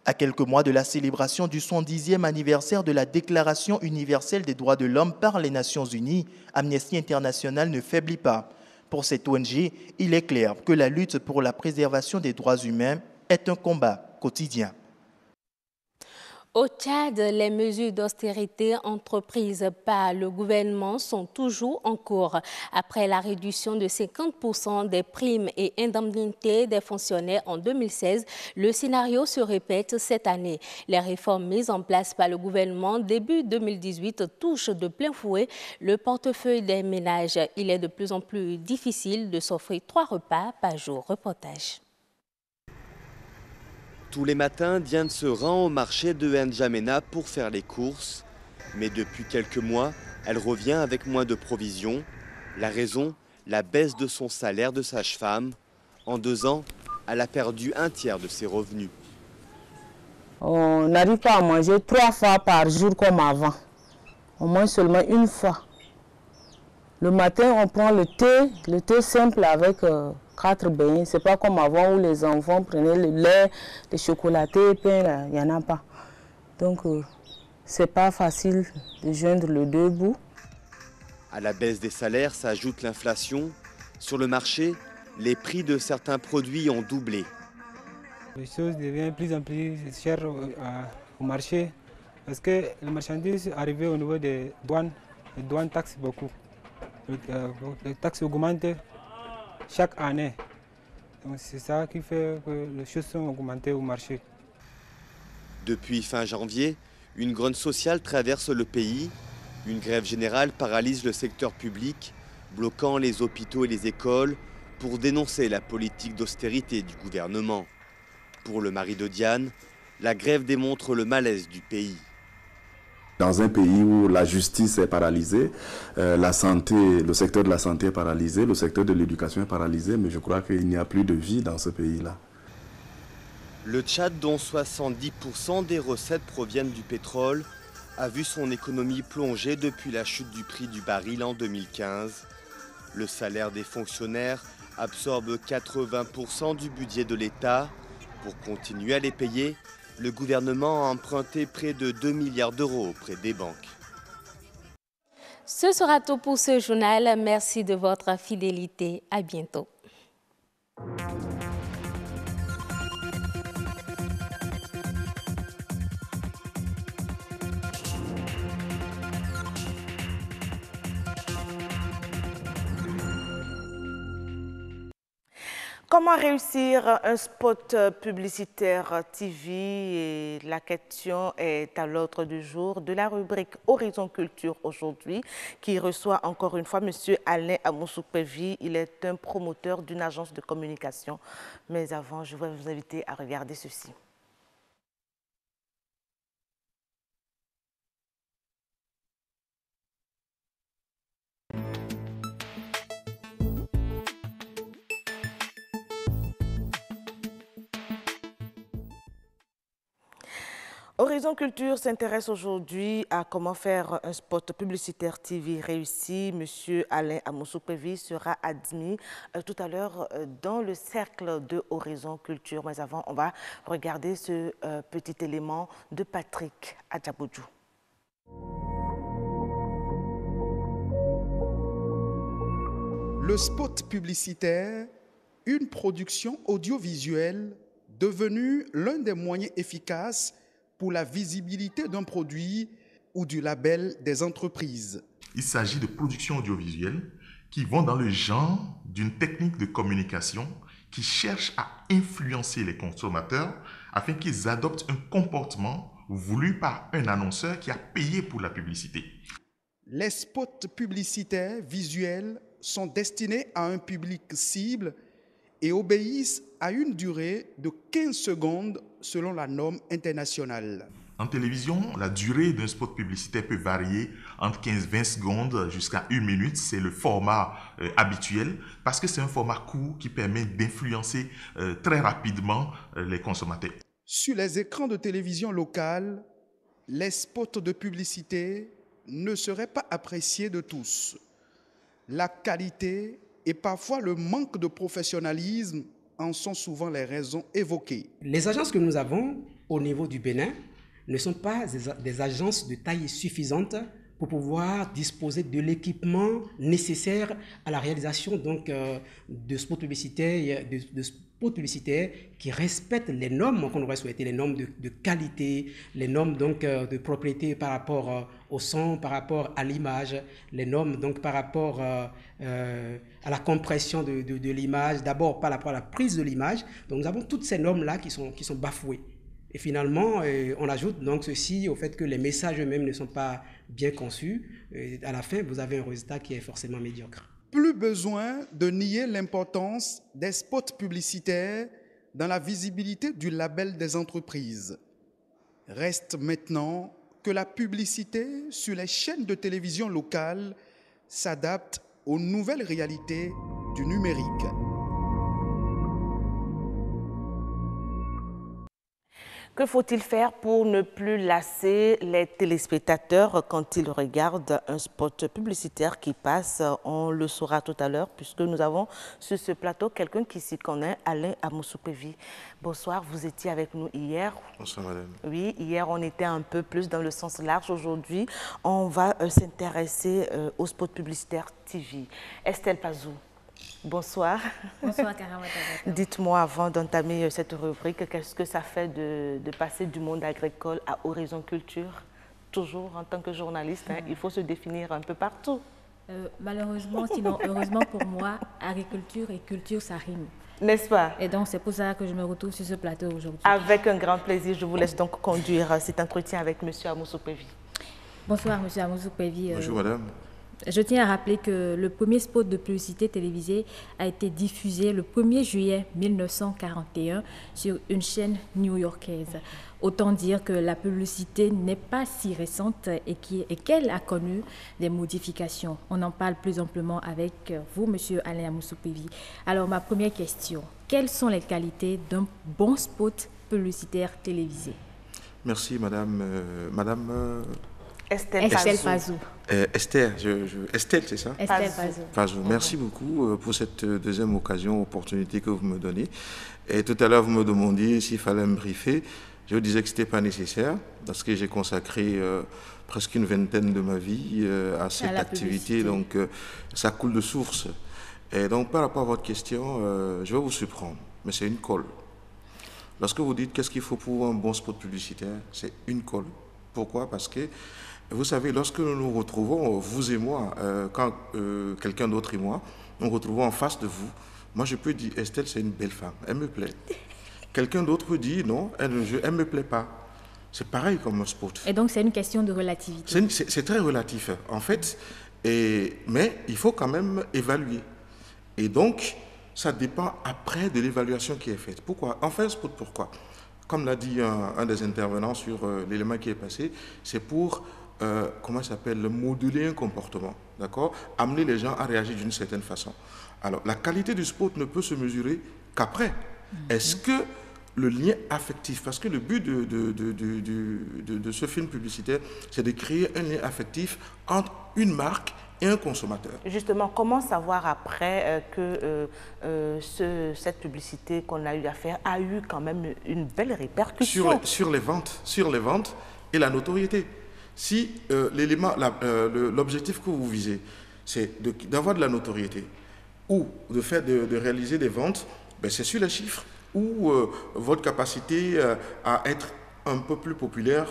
À quelques mois de la célébration du 110e anniversaire de la Déclaration universelle des droits de l'homme par les Nations unies, Amnesty International ne faiblit pas. Pour cette ONG, il est clair que la lutte pour la préservation des droits humains est un combat quotidien. Au Tchad, les mesures d'austérité entreprises par le gouvernement sont toujours en cours. Après la réduction de 50% des primes et indemnités des fonctionnaires en 2016, le scénario se répète cette année. Les réformes mises en place par le gouvernement début 2018 touchent de plein fouet le portefeuille des ménages. Il est de plus en plus difficile de s'offrir 3 repas par jour. Reportage. Tous les matins, Diane se rend au marché de N'Djamena pour faire les courses. Mais depuis quelques mois, elle revient avec moins de provisions. La raison, la baisse de son salaire de sage-femme. En 2 ans, elle a perdu 1/3 de ses revenus. On n'arrive pas à manger 3 fois par jour comme avant. On mange seulement 1 fois. Le matin, on prend le thé simple avec 4 bains. C'est pas comme avant où les enfants prenaient le lait, le chocolaté, le pain, il n'y en a pas. Donc, c'est pas facile de joindre les 2 bouts. À la baisse des salaires s'ajoute l'inflation. Sur le marché, les prix de certains produits ont doublé. Les choses deviennent de plus en plus chères au marché parce que les marchandises arrivées au niveau des douanes, les douanes taxent beaucoup. Les taxes augmentent chaque année. Donc c'est ça qui fait que les choses sont augmentées au marché. Depuis fin janvier, une grogne sociale traverse le pays. Une grève générale paralyse le secteur public, bloquant les hôpitaux et les écoles pour dénoncer la politique d'austérité du gouvernement. Pour le mari de Diane, la grève démontre le malaise du pays. Dans un pays où la justice est paralysée, la santé, le secteur de la santé est paralysé, le secteur de l'éducation est paralysé, mais je crois qu'il n'y a plus de vie dans ce pays-là. Le Tchad, dont 70% des recettes proviennent du pétrole, a vu son économie plonger depuis la chute du prix du baril en 2015. Le salaire des fonctionnaires absorbe 80% du budget de l'État. Pour continuer à les payer, le gouvernement a emprunté près de 2 milliards d'euros auprès des banques. Ce sera tout pour ce journal. Merci de votre fidélité. À bientôt. Comment réussir un spot publicitaire TV? Et la question est à l'ordre du jour de la rubrique Horizon Culture aujourd'hui, qui reçoit encore une fois M. Alain Amoussou-Pévi. Il est un promoteur d'une agence de communication. Mais avant, je vais vous inviter à regarder ceci. Horizon Culture s'intéresse aujourd'hui à comment faire un spot publicitaire TV réussi. Monsieur Alain Amoussou-Pévi sera admis tout à l'heure dans le cercle de Horizon Culture. Mais avant, on va regarder ce petit élément de Patrick Adjaboudjou. Le spot publicitaire, une production audiovisuelle devenue l'un des moyens efficaces pour la visibilité d'un produit ou du label des entreprises. Il s'agit de productions audiovisuelles qui vont dans le genre d'une technique de communication qui cherche à influencer les consommateurs afin qu'ils adoptent un comportement voulu par un annonceur qui a payé pour la publicité. Les spots publicitaires visuels sont destinés à un public cible et obéissent à une durée de 15 secondes selon la norme internationale. En télévision, la durée d'un spot publicitaire peut varier entre 15-20 secondes jusqu'à 1 minute. C'est le format habituel parce que c'est un format court qui permet d'influencer très rapidement les consommateurs. Sur les écrans de télévision locales, les spots de publicité ne seraient pas appréciés de tous. La qualité et parfois le manque de professionnalisme en sont souvent les raisons évoquées. Les agences que nous avons au niveau du Bénin ne sont pas des agences de taille suffisante pour pouvoir disposer de l'équipement nécessaire à la réalisation donc, de spots publicitaires, qui respectent les normes qu'on aurait souhaité, les normes de qualité, les normes donc, de propriété par rapport au son, par rapport à l'image, les normes donc, par rapport à la compression de l'image, d'abord par rapport à la prise de l'image. Donc nous avons toutes ces normes-là qui sont bafouées. Et finalement, on ajoute donc ceci au fait que les messages eux-mêmes ne sont pas bien conçus. Et à la fin, vous avez un résultat qui est forcément médiocre. Plus besoin de nier l'importance des spots publicitaires dans la visibilité du label des entreprises. Reste maintenant que la publicité sur les chaînes de télévision locales s'adapte aux nouvelles réalités du numérique. Que faut-il faire pour ne plus lasser les téléspectateurs quand ils regardent un spot publicitaire qui passe? On le saura tout à l'heure puisque nous avons sur ce plateau quelqu'un qui s'y connaît, Alain Amousou-Pévi. Bonsoir, vous étiez avec nous hier. Bonsoir madame. Oui, hier on était un peu plus dans le sens large. Aujourd'hui, on va s'intéresser au spot publicitaire TV. Estelle Pazou. Bonsoir. Bonsoir, Karamata. Dites-moi, avant d'entamer cette rubrique, qu'est-ce que ça fait de passer du monde agricole à Horizon Culture? Toujours en tant que journaliste, il faut se définir un peu partout. Malheureusement, sinon heureusement pour moi, agriculture et culture, ça rime. N'est-ce pas? Et donc, c'est pour ça que je me retrouve sur ce plateau aujourd'hui. Avec un grand plaisir, je vous laisse donc conduire cet entretien avec M. Amousou-Pévi. Bonsoir, M. Amousou-Pévi. Bonjour, madame. Je tiens à rappeler que le premier spot de publicité télévisée a été diffusé le 1er juillet 1941 sur une chaîne new-yorkaise. Autant dire que la publicité n'est pas si récente et qu'elle a connu des modifications. On en parle plus amplement avec vous, M. Alain Amousou-Pévi. Alors, ma première question, quelles sont les qualités d'un bon spot publicitaire télévisé? Merci, madame. Estelle Pazou. Estelle, c'est ça? Estelle Pazou. Merci beaucoup pour cette deuxième opportunité que vous me donnez. Et tout à l'heure, vous me demandiez s'il fallait me briefer. Je vous disais que ce n'était pas nécessaire parce que j'ai consacré presque une vingtaine de ma vie à cette activité. Donc, ça coule de source. Et donc, par rapport à votre question, je vais vous surprendre, mais c'est une colle. Lorsque vous dites qu'est-ce qu'il faut pour un bon spot publicitaire, c'est une colle. Pourquoi? Parce que, vous savez, lorsque nous nous retrouvons, vous et moi, quand quelqu'un d'autre et moi, nous nous retrouvons en face de vous, moi je peux dire, Estelle, c'est une belle femme, elle me plaît. Quelqu'un d'autre peut dire, non, elle ne me plaît pas. C'est pareil comme un spot. Et donc c'est une question de relativité. C'est très relatif, en fait, mais il faut quand même évaluer. Et donc, ça dépend après de l'évaluation qui est faite. Pourquoi? On fait un spot, pourquoi? Comme l'a dit un des intervenants sur l'élément qui est passé, c'est pour, comment ça s'appelle, moduler un comportement, d'accord? Amener les gens à réagir d'une certaine façon. Alors, la qualité du spot ne peut se mesurer qu'après. Est-ce que le lien affectif, parce que le but de ce film publicitaire, c'est de créer un lien affectif entre une marque et un consommateur. Justement, comment savoir après que cette publicité qu'on a eu à faire a eu quand même une belle répercussion sur les ventes et la notoriété. Si l'objectif que vous visez, c'est d'avoir de la notoriété ou de réaliser des ventes, ben c'est sur les chiffres ou votre capacité à être un peu plus populaire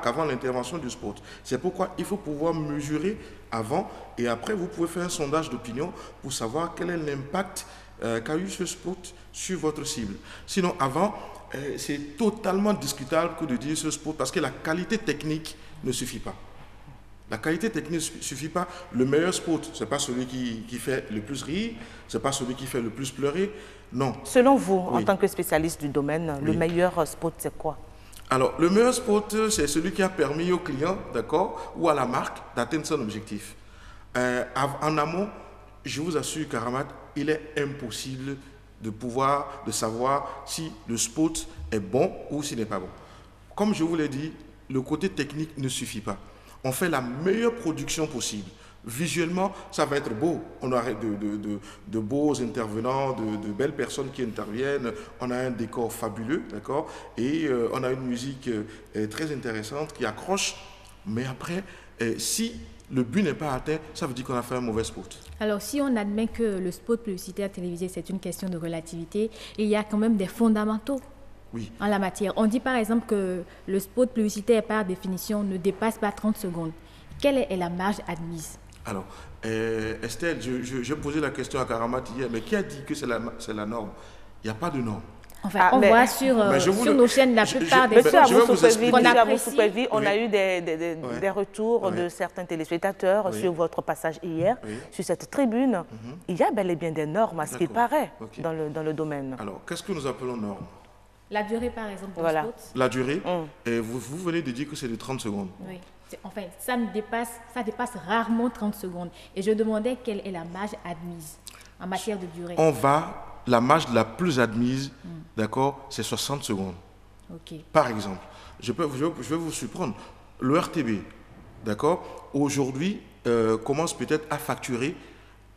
qu'avant l'intervention du spot. C'est pourquoi il faut pouvoir mesurer avant et après, vous pouvez faire un sondage d'opinion pour savoir quel est l'impact qu'a eu ce spot sur votre cible. Sinon, avant, c'est totalement discutable que de dire ce spot parce que la qualité technique ne suffit pas. La qualité technique ne suffit pas. Le meilleur spot, ce n'est pas celui qui fait le plus rire, ce n'est pas celui qui fait le plus pleurer, non. Selon vous, en tant que spécialiste du domaine, le meilleur spot, c'est quoi? Alors, le meilleur spot, c'est celui qui a permis au client, d'accord, ou à la marque d'atteindre son objectif. En amont, je vous assure, Karamat, il est impossible de savoir si le spot est bon ou s'il n'est pas bon. Comme je vous l'ai dit, le côté technique ne suffit pas. On fait la meilleure production possible. Visuellement, ça va être beau. On a de beaux intervenants, de belles personnes qui interviennent. On a un décor fabuleux, d'accord? Et on a une musique très intéressante qui accroche. Mais après, si le but n'est pas atteint, ça veut dire qu'on a fait un mauvais spot. Alors, si on admet que le spot publicitaire télévisé, c'est une question de relativité, il y a quand même des fondamentaux en la matière. On dit par exemple que le spot publicitaire, par définition, ne dépasse pas 30 secondes. Quelle est la marge admise? Alors, Estelle, j'ai posé la question à Karamat hier, mais qui a dit que c'est la norme? Il n'y a pas de norme. Enfin, on voit sur nos chaînes la plupart des choses qu'on apprécie. On a eu des retours de certains téléspectateurs sur votre passage hier, sur cette tribune. Il y a bel et bien des normes, à ce qu'il paraît, dans le domaine. Alors, qu'est-ce que nous appelons normes? La durée, par exemple, du spot. La durée, et vous venez de dire que c'est de 30 secondes. Oui. Enfin, ça dépasse rarement 30 secondes. Et je demandais quelle est la marge admise en matière de durée. La marge la plus admise, d'accord, c'est 60 secondes. Par exemple, je vais vous surprendre. Le RTB, d'accord, aujourd'hui, commence peut-être à facturer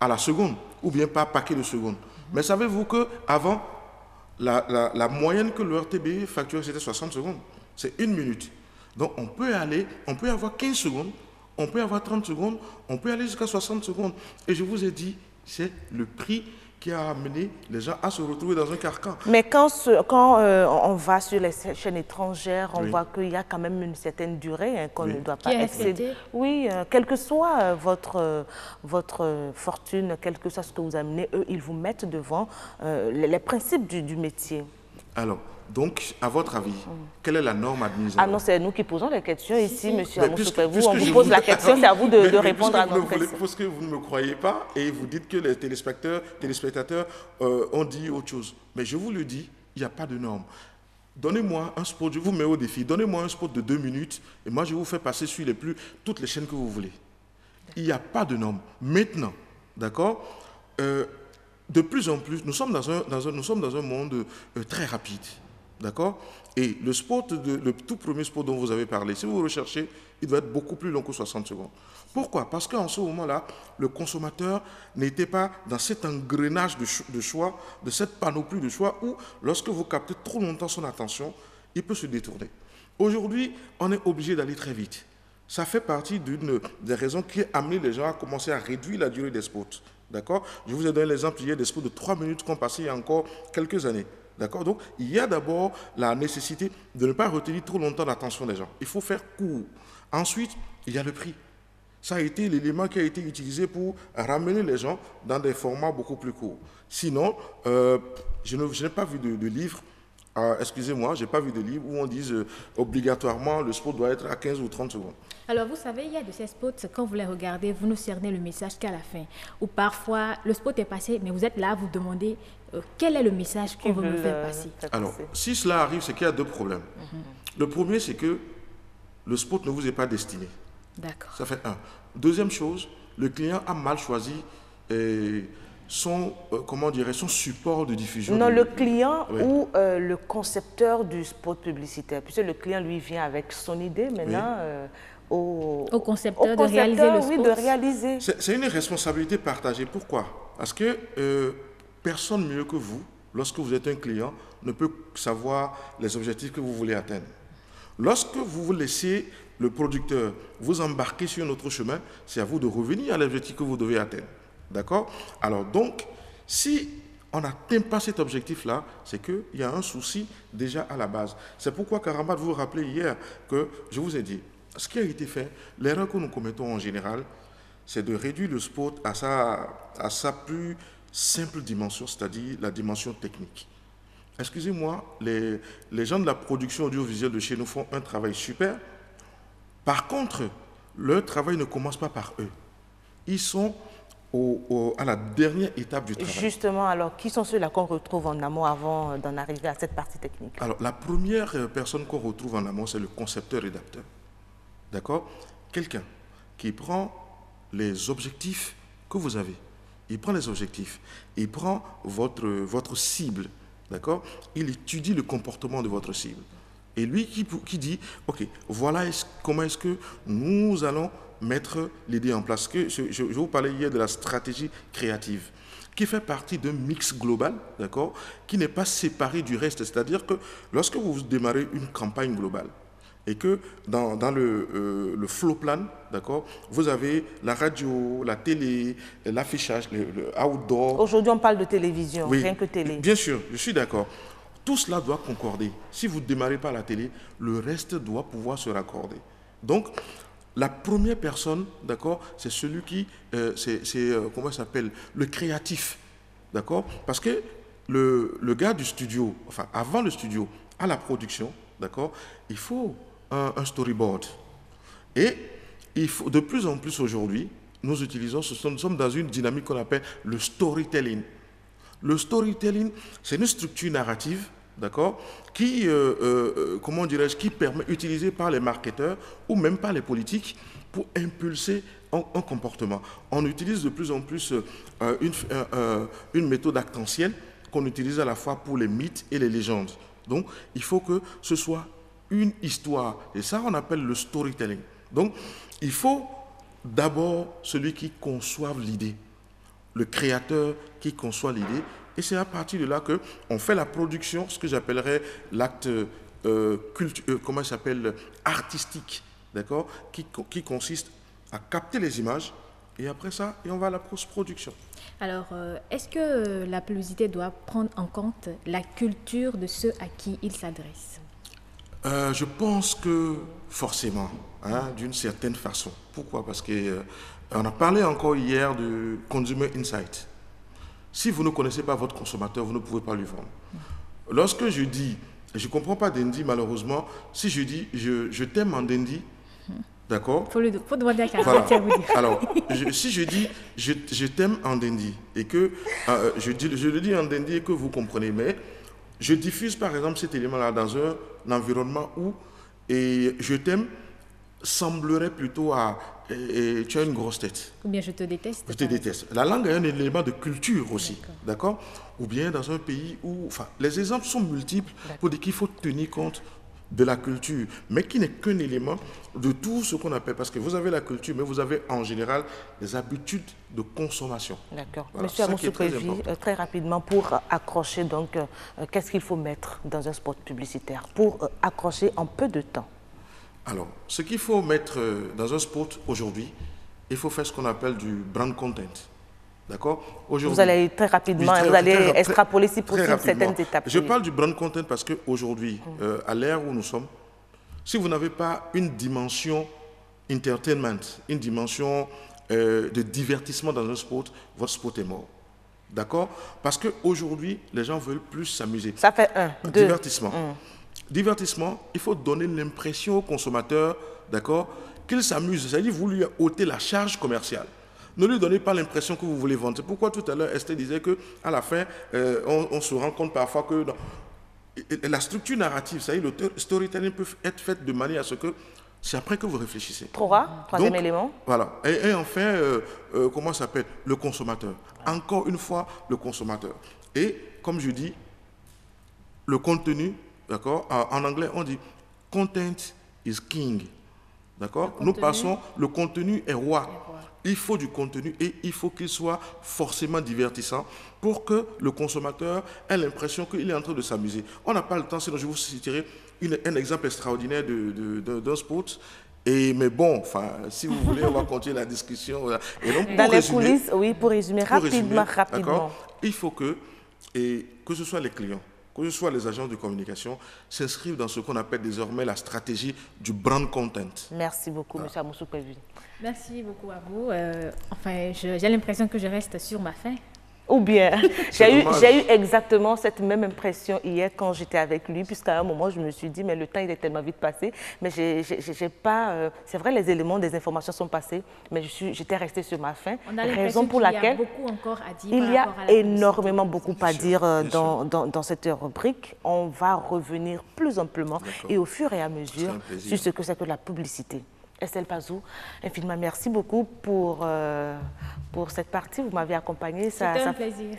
à la seconde, ou bien par paquet de secondes. Mais savez-vous qu'avant, la moyenne que le RTB facturait, c'était 60 secondes. C'est 1 minute. Donc, on peut avoir 15 secondes, on peut avoir 30 secondes, on peut aller jusqu'à 60 secondes. Et je vous ai dit, c'est le prix qui a amené les gens à se retrouver dans un carcan. Mais quand on va sur les chaînes étrangères, on voit qu'il y a quand même une certaine durée qu'on ne doit pas excéder. Oui, quelle que soit votre fortune, quel que soit ce que vous amenez, eux, ils vous mettent devant les principes du métier. Alors, donc, à votre avis, quelle est la norme admise? Ah non, c'est nous qui posons les questions ici, monsieur Amoussoupevu. On vous pose la question, c'est à vous de répondre à notre question. Parce que vous ne me croyez pas et vous dites que les téléspectateurs ont dit autre chose. Mais je vous le dis, il n'y a pas de norme. Donnez-moi un spot, je vous mets au défi, donnez-moi un spot de 2 minutes et moi je vous fais passer sur toutes les chaînes que vous voulez. Il n'y a pas de norme. Maintenant, d'accord, de plus en plus, nous sommes dans un monde très rapide. D'accord? Et le tout premier spot dont vous avez parlé, si vous recherchez, il doit être beaucoup plus long que 60 secondes. Pourquoi? Parce qu'en ce moment-là, le consommateur n'était pas dans cet engrenage de choix, de cette panoplie de choix où, lorsque vous captez trop longtemps son attention, il peut se détourner. Aujourd'hui, on est obligé d'aller très vite. Ça fait partie d'une des raisons qui a amené les gens à commencer à réduire la durée des spots. D'accord? Je vous ai donné l'exemple hier des spots de 3 minutes qu'on passait il y a encore quelques années. D'accord? Donc, il y a d'abord la nécessité de ne pas retenir trop longtemps l'attention des gens. Il faut faire court. Ensuite, il y a le prix. Ça a été l'élément qui a été utilisé pour ramener les gens dans des formats beaucoup plus courts. Sinon, je n'ai pas vu de livre, excusez-moi, je n'ai pas vu de livre où on dise obligatoirement le spot doit être à 15 ou 30 secondes. Alors, vous savez, il y a de ces spots, quand vous les regardez, vous ne cernez le message qu'à la fin. Ou parfois, le spot est passé, mais vous êtes là, vous demandez quel est le message qu'on veut me faire passer. Alors, si cela arrive, c'est qu'il y a 2 problèmes. Le premier, c'est que le spot ne vous est pas destiné. D'accord. Ça fait 1. Deuxième chose, le client a mal choisi son support de diffusion. Non, le client ou le concepteur du spot publicitaire. Puisque le client, lui, vient avec son idée maintenant. Au concepteur de réaliser le spot. Oui, de réaliser. C'est une responsabilité partagée. Pourquoi? Parce que personne mieux que vous, lorsque vous êtes un client, ne peut savoir les objectifs que vous voulez atteindre. Lorsque vous laissez le producteur vous embarquer sur notre chemin, c'est à vous de revenir à l'objectif que vous devez atteindre. D'accord? Alors donc, si on n'atteint pas cet objectif-là, c'est qu'il y a un souci déjà à la base. C'est pourquoi, Karamat, vous vous rappelez hier que je vous ai dit, ce qui a été fait, l'erreur que nous commettons en général, c'est de réduire le spot à sa plus simple dimension, c'est-à-dire la dimension technique. Excusez-moi, les gens de la production audiovisuelle de chez nous font un travail super. Par contre, leur travail ne commence pas par eux. Ils sont à la dernière étape du travail. Justement, alors, qui sont ceux-là qu'on retrouve en amont avant d'en arriver à cette partie technique? Alors, la première personne qu'on retrouve en amont, c'est le concepteur-rédacteur. D'accord? Quelqu'un qui prend les objectifs que vous avez. Il prend les objectifs. Il prend votre cible. D'accord? Il étudie le comportement de votre cible. Et lui qui dit, ok, voilà comment est-ce que nous allons mettre l'idée en place. Je vous parlais hier de la stratégie créative, qui fait partie d'un mix global, d'accord, qui n'est pas séparé du reste. C'est-à-dire que lorsque vous démarrez une campagne globale, et que dans le flow plan, d'accord, vous avez la radio, la télé, l'affichage, le outdoor. Aujourd'hui, on parle de télévision, oui, rien que télé. Bien sûr, je suis d'accord. Tout cela doit concorder. Si vous ne démarrez pas la télé, le reste doit pouvoir se raccorder. Donc, la première personne, d'accord, c'est celui qui, comment ça s'appelle, le créatif, d'accord, parce que le gars du studio, enfin, avant le studio, à la production, d'accord, il faut un storyboard. Et il faut, de plus en plus aujourd'hui, nous sommes dans une dynamique qu'on appelle le storytelling. Le storytelling, c'est une structure narrative, d'accord, qui, comment dirais-je, qui permet, utilisée par les marketeurs ou même par les politiques pour impulser un comportement. On utilise de plus en plus une méthode actantielle qu'on utilise à la fois pour les mythes et les légendes. Donc, il faut que ce soit une histoire. Et ça, on appelle le storytelling. Donc, il faut d'abord celui qui conçoive l'idée, le créateur qui conçoit l'idée. Et c'est à partir de là qu'on fait la production, ce que j'appellerais l'acte comment ça s'appelle, artistique, d'accord, qui consiste à capter les images et après ça, et on va à la post-production. Alors, est-ce que la publicité doit prendre en compte la culture de ceux à qui il s'adresse? Je pense que forcément, hein, d'une certaine façon. Pourquoi? Parce qu'on a parlé encore hier de Consumer Insight. Si vous ne connaissez pas votre consommateur, vous ne pouvez pas lui vendre. Lorsque je dis, je ne comprends pas Ndendi malheureusement, si je dis je t'aime en Ndendi, d'accord? Il faut demander à quelqu'un qui vous dire. Alors, si je dis je t'aime en Ndendi et que je le dis en Ndendi et que vous comprenez, mais je diffuse par exemple cet élément-là dans un environnement où et je t'aime semblerait plutôt à tu as une grosse tête. Ou bien je te déteste. Je te déteste. La langue est un élément de culture aussi, d'accord? Ou bien dans un pays où, enfin, les exemples sont multiples pour dire qu'il faut tenir compte de la culture, mais qui n'est qu'un élément de tout ce qu'on appelle, parce que vous avez la culture, mais vous avez en général des habitudes de consommation. D'accord. Voilà, Monsieur Amoussou-Prévi, très rapidement, pour accrocher, donc, qu'est-ce qu'il faut mettre dans un spot publicitaire pour accrocher en peu de temps? Alors, ce qu'il faut mettre dans un spot aujourd'hui, il faut faire ce qu'on appelle du brand content. D'accord? Vous allez très rapidement, vous allez extrapoler si possible certaines étapes. Je parle du brand content parce qu'aujourd'hui, à l'ère où nous sommes, si vous n'avez pas une dimension entertainment, une dimension de divertissement dans un spot, votre spot est mort. D'accord? Parce qu'aujourd'hui, les gens veulent plus s'amuser. Ça fait deux. Divertissement. Divertissement, il faut donner l'impression au consommateur, d'accord, qu'il s'amuse. C'est-à-dire, vous lui ôtez la charge commerciale. Ne lui donnez pas l'impression que vous voulez vendre. C'est pourquoi tout à l'heure, Esther disait qu'à la fin, on se rend compte parfois que la structure narrative, c'est-à-dire le storytelling peut être fait de manière à ce que c'est après que vous réfléchissez. Troisième élément. Voilà. Et enfin, comment ça s'appelle? Le consommateur. Encore une fois, le consommateur. Et comme je dis, le contenu, d'accord? En anglais, on dit « content is king ». D'accord? Nous passons, le contenu est roi. Il faut du contenu et il faut qu'il soit forcément divertissant pour que le consommateur ait l'impression qu'il est en train de s'amuser. On n'a pas le temps, sinon je vous citerai un exemple extraordinaire d'un spot. Mais bon, enfin, si vous voulez, on va continuer la discussion. Et donc, dans les coulisses, oui, pour résumer rapidement. Il faut que ce soit les clients, que ce soit les agents de communication, s'inscrivent dans ce qu'on appelle désormais la stratégie du brand content. Merci beaucoup, M. Amoussou-Prévi. Merci beaucoup à vous. Enfin, j'ai l'impression que je reste sur ma faim. Ou bien, j'ai eu exactement cette même impression hier quand j'étais avec lui, puisqu'à un moment, je me suis dit, mais le temps, il est tellement vite passé. Mais j'ai pas... c'est vrai, les éléments, des informations sont passés, mais j'étais restée sur ma faim. On a l'impression qu'il y a beaucoup encore à dire. Il y a énormément beaucoup à dire dans cette rubrique. On va revenir plus amplement et au fur et à mesure sur ce que c'est que la publicité. Estelle Pazou, infiniment merci beaucoup pour cette partie. Vous m'avez accompagnée. C'était un plaisir.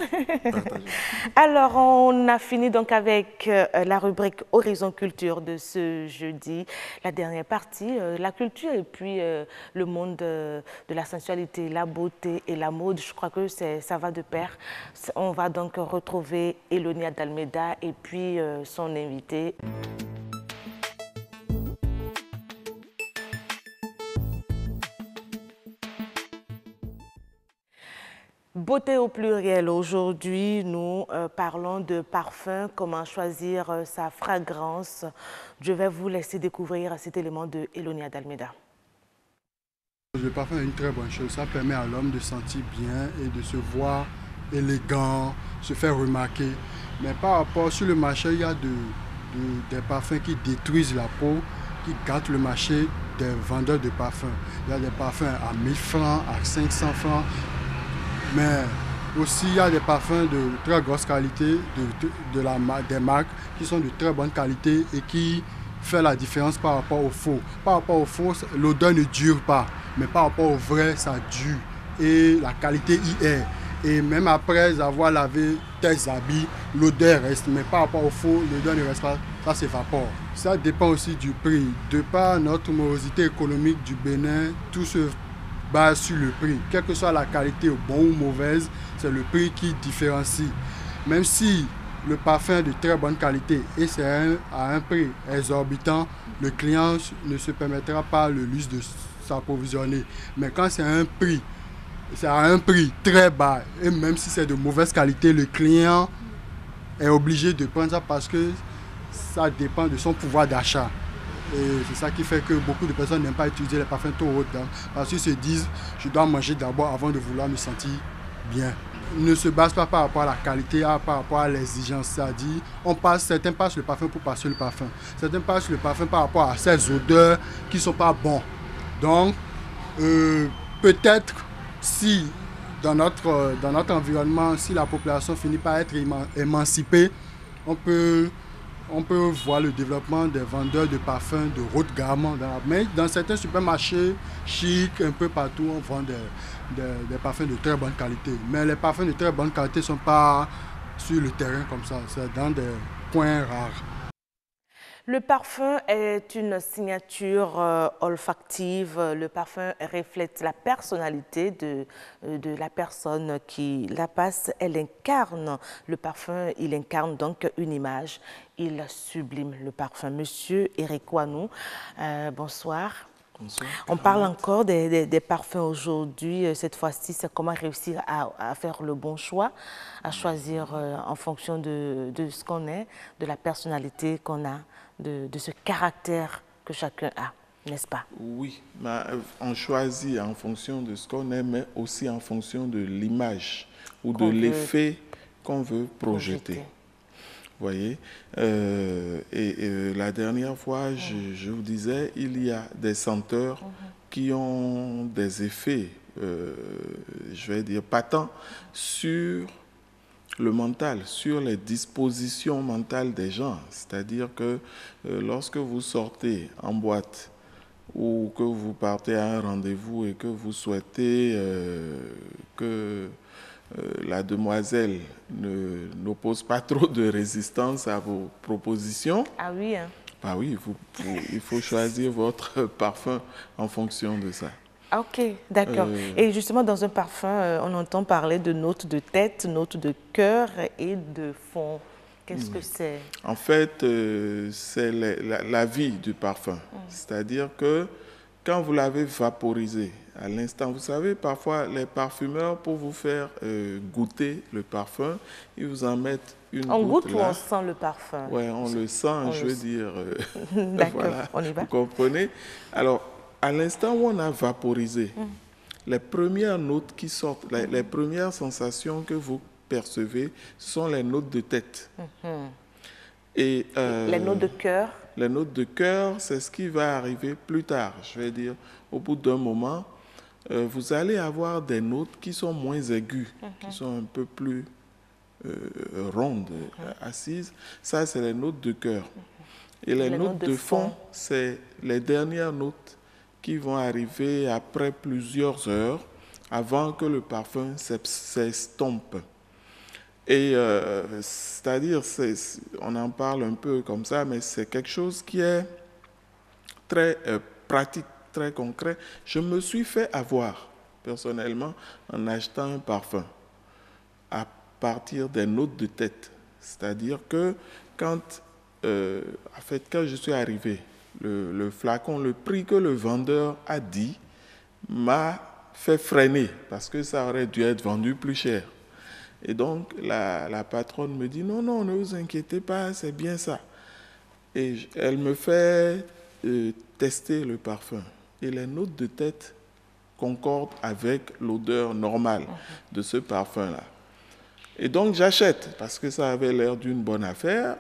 Alors, on a fini donc avec la rubrique Horizon Culture de ce jeudi. La dernière partie, la culture et puis le monde de la sensualité, la beauté et la mode. Je crois que ça va de pair. On va donc retrouver Elonia d'Almeida et puis son invité. Beauté au pluriel. Aujourd'hui, nous parlons de parfum, comment choisir sa fragrance. Je vais vous laisser découvrir cet élément de Elonia d'Almeida. Le parfum est une très bonne chose. Ça permet à l'homme de se sentir bien et de se voir élégant, se faire remarquer. Mais par rapport sur le marché, il y a des parfums qui détruisent la peau, qui gâtent le marché des vendeurs de parfums. Il y a des parfums à 1000 francs, à 500 francs. Mais aussi, il y a des parfums de très grosse qualité, des marques qui sont de très bonne qualité et qui font la différence par rapport au faux. Par rapport au faux, l'odeur ne dure pas, mais par rapport au vrai, ça dure. Et la qualité y est. Et même après avoir lavé tes habits, l'odeur reste. Mais par rapport au faux, l'odeur ne reste pas, ça s'évapore. Ça dépend aussi du prix. De par notre morosité économique du Bénin, tout se base sur le prix. Quelle que soit la qualité, bonne ou mauvaise, c'est le prix qui différencie. Même si le parfum est de très bonne qualité et c'est à un prix exorbitant, le client ne se permettra pas le luxe de s'approvisionner. Mais quand c'est à un prix très bas, et même si c'est de mauvaise qualité, le client est obligé de prendre ça parce que ça dépend de son pouvoir d'achat. Et c'est ça qui fait que beaucoup de personnes n'aiment pas utiliser les parfums trop haut de gamme parce qu'ils se disent je dois manger d'abord avant de vouloir me sentir bien. Ils ne se basent pas par rapport à la qualité, par rapport à l'exigence. C'est-à-dire, certains passent le parfum pour passer le parfum. Certains passent le parfum par rapport à ces odeurs qui ne sont pas bonnes. Donc, peut-être si dans notre environnement, si la population finit par être émancipée, on peut voir le développement des vendeurs de parfums de haute gamme. Mais dans certains supermarchés chics, un peu partout, on vend des parfums de très bonne qualité. Mais les parfums de très bonne qualité ne sont pas sur le terrain comme ça, c'est dans des coins rares. Le parfum est une signature olfactive. Le parfum reflète la personnalité de la personne qui la passe. Elle incarne le parfum, il incarne donc une image. Il sublime le parfum. Monsieur Eric Wanou, bonsoir. Bonsoir. On parle encore des parfums aujourd'hui. Cette fois-ci, c'est comment réussir à faire le bon choix, à choisir en fonction de ce qu'on est, de la personnalité qu'on a, de ce caractère que chacun a, n'est-ce pas? Oui, on choisit en fonction de ce qu'on est, mais aussi en fonction de l'image ou de l'effet qu'on veut projeter. Vous voyez, la dernière fois, je vous disais, il y a des senteurs qui ont des effets, je vais dire, patents sur le mental, sur les dispositions mentales des gens. C'est-à-dire que lorsque vous sortez en boîte ou que vous partez à un rendez-vous et que vous souhaitez que la demoiselle n'oppose pas trop de résistance à vos propositions. Ah oui, hein? Bah oui, il faut choisir votre parfum en fonction de ça. Ok, d'accord. Et justement, dans un parfum, on entend parler de notes de tête, notes de cœur et de fond. Qu'est-ce que c'est? En fait, c'est la vie du parfum. C'est-à-dire que quand vous l'avez vaporisé à l'instant, vous savez, parfois les parfumeurs, pour vous faire goûter le parfum, ils vous en mettent une goutte. On goûte là. ou on sent le parfum? Oui, on le sent, je veux dire. D'accord, voilà, on y va. vous comprenez? Alors, à l'instant où on a vaporisé, les premières notes qui sortent, les premières sensations que vous percevez, ce sont les notes de tête. Et, les notes de cœur? Les notes de cœur, c'est ce qui va arriver plus tard. Je vais dire, au bout d'un moment, vous allez avoir des notes qui sont moins aiguës, qui sont un peu plus rondes, assises. Ça, c'est les notes de cœur. Et les notes de fond, c'est les dernières notes qui vont arriver après plusieurs heures avant que le parfum s'estompe. Et c'est-à-dire, on en parle un peu comme ça, mais c'est quelque chose qui est très pratique, très concret. Je me suis fait avoir, personnellement, en achetant un parfum à partir des notes de tête. C'est-à-dire que quand je suis arrivé, le flacon, le prix que le vendeur a dit, m'a fait freiner, parce que ça aurait dû être vendu plus cher. Et donc, la patronne me dit, non, ne vous inquiétez pas, c'est bien ça. Et elle me fait tester le parfum. Et les notes de tête concordent avec l'odeur normale de ce parfum-là. Et donc, j'achète, parce que ça avait l'air d'une bonne affaire.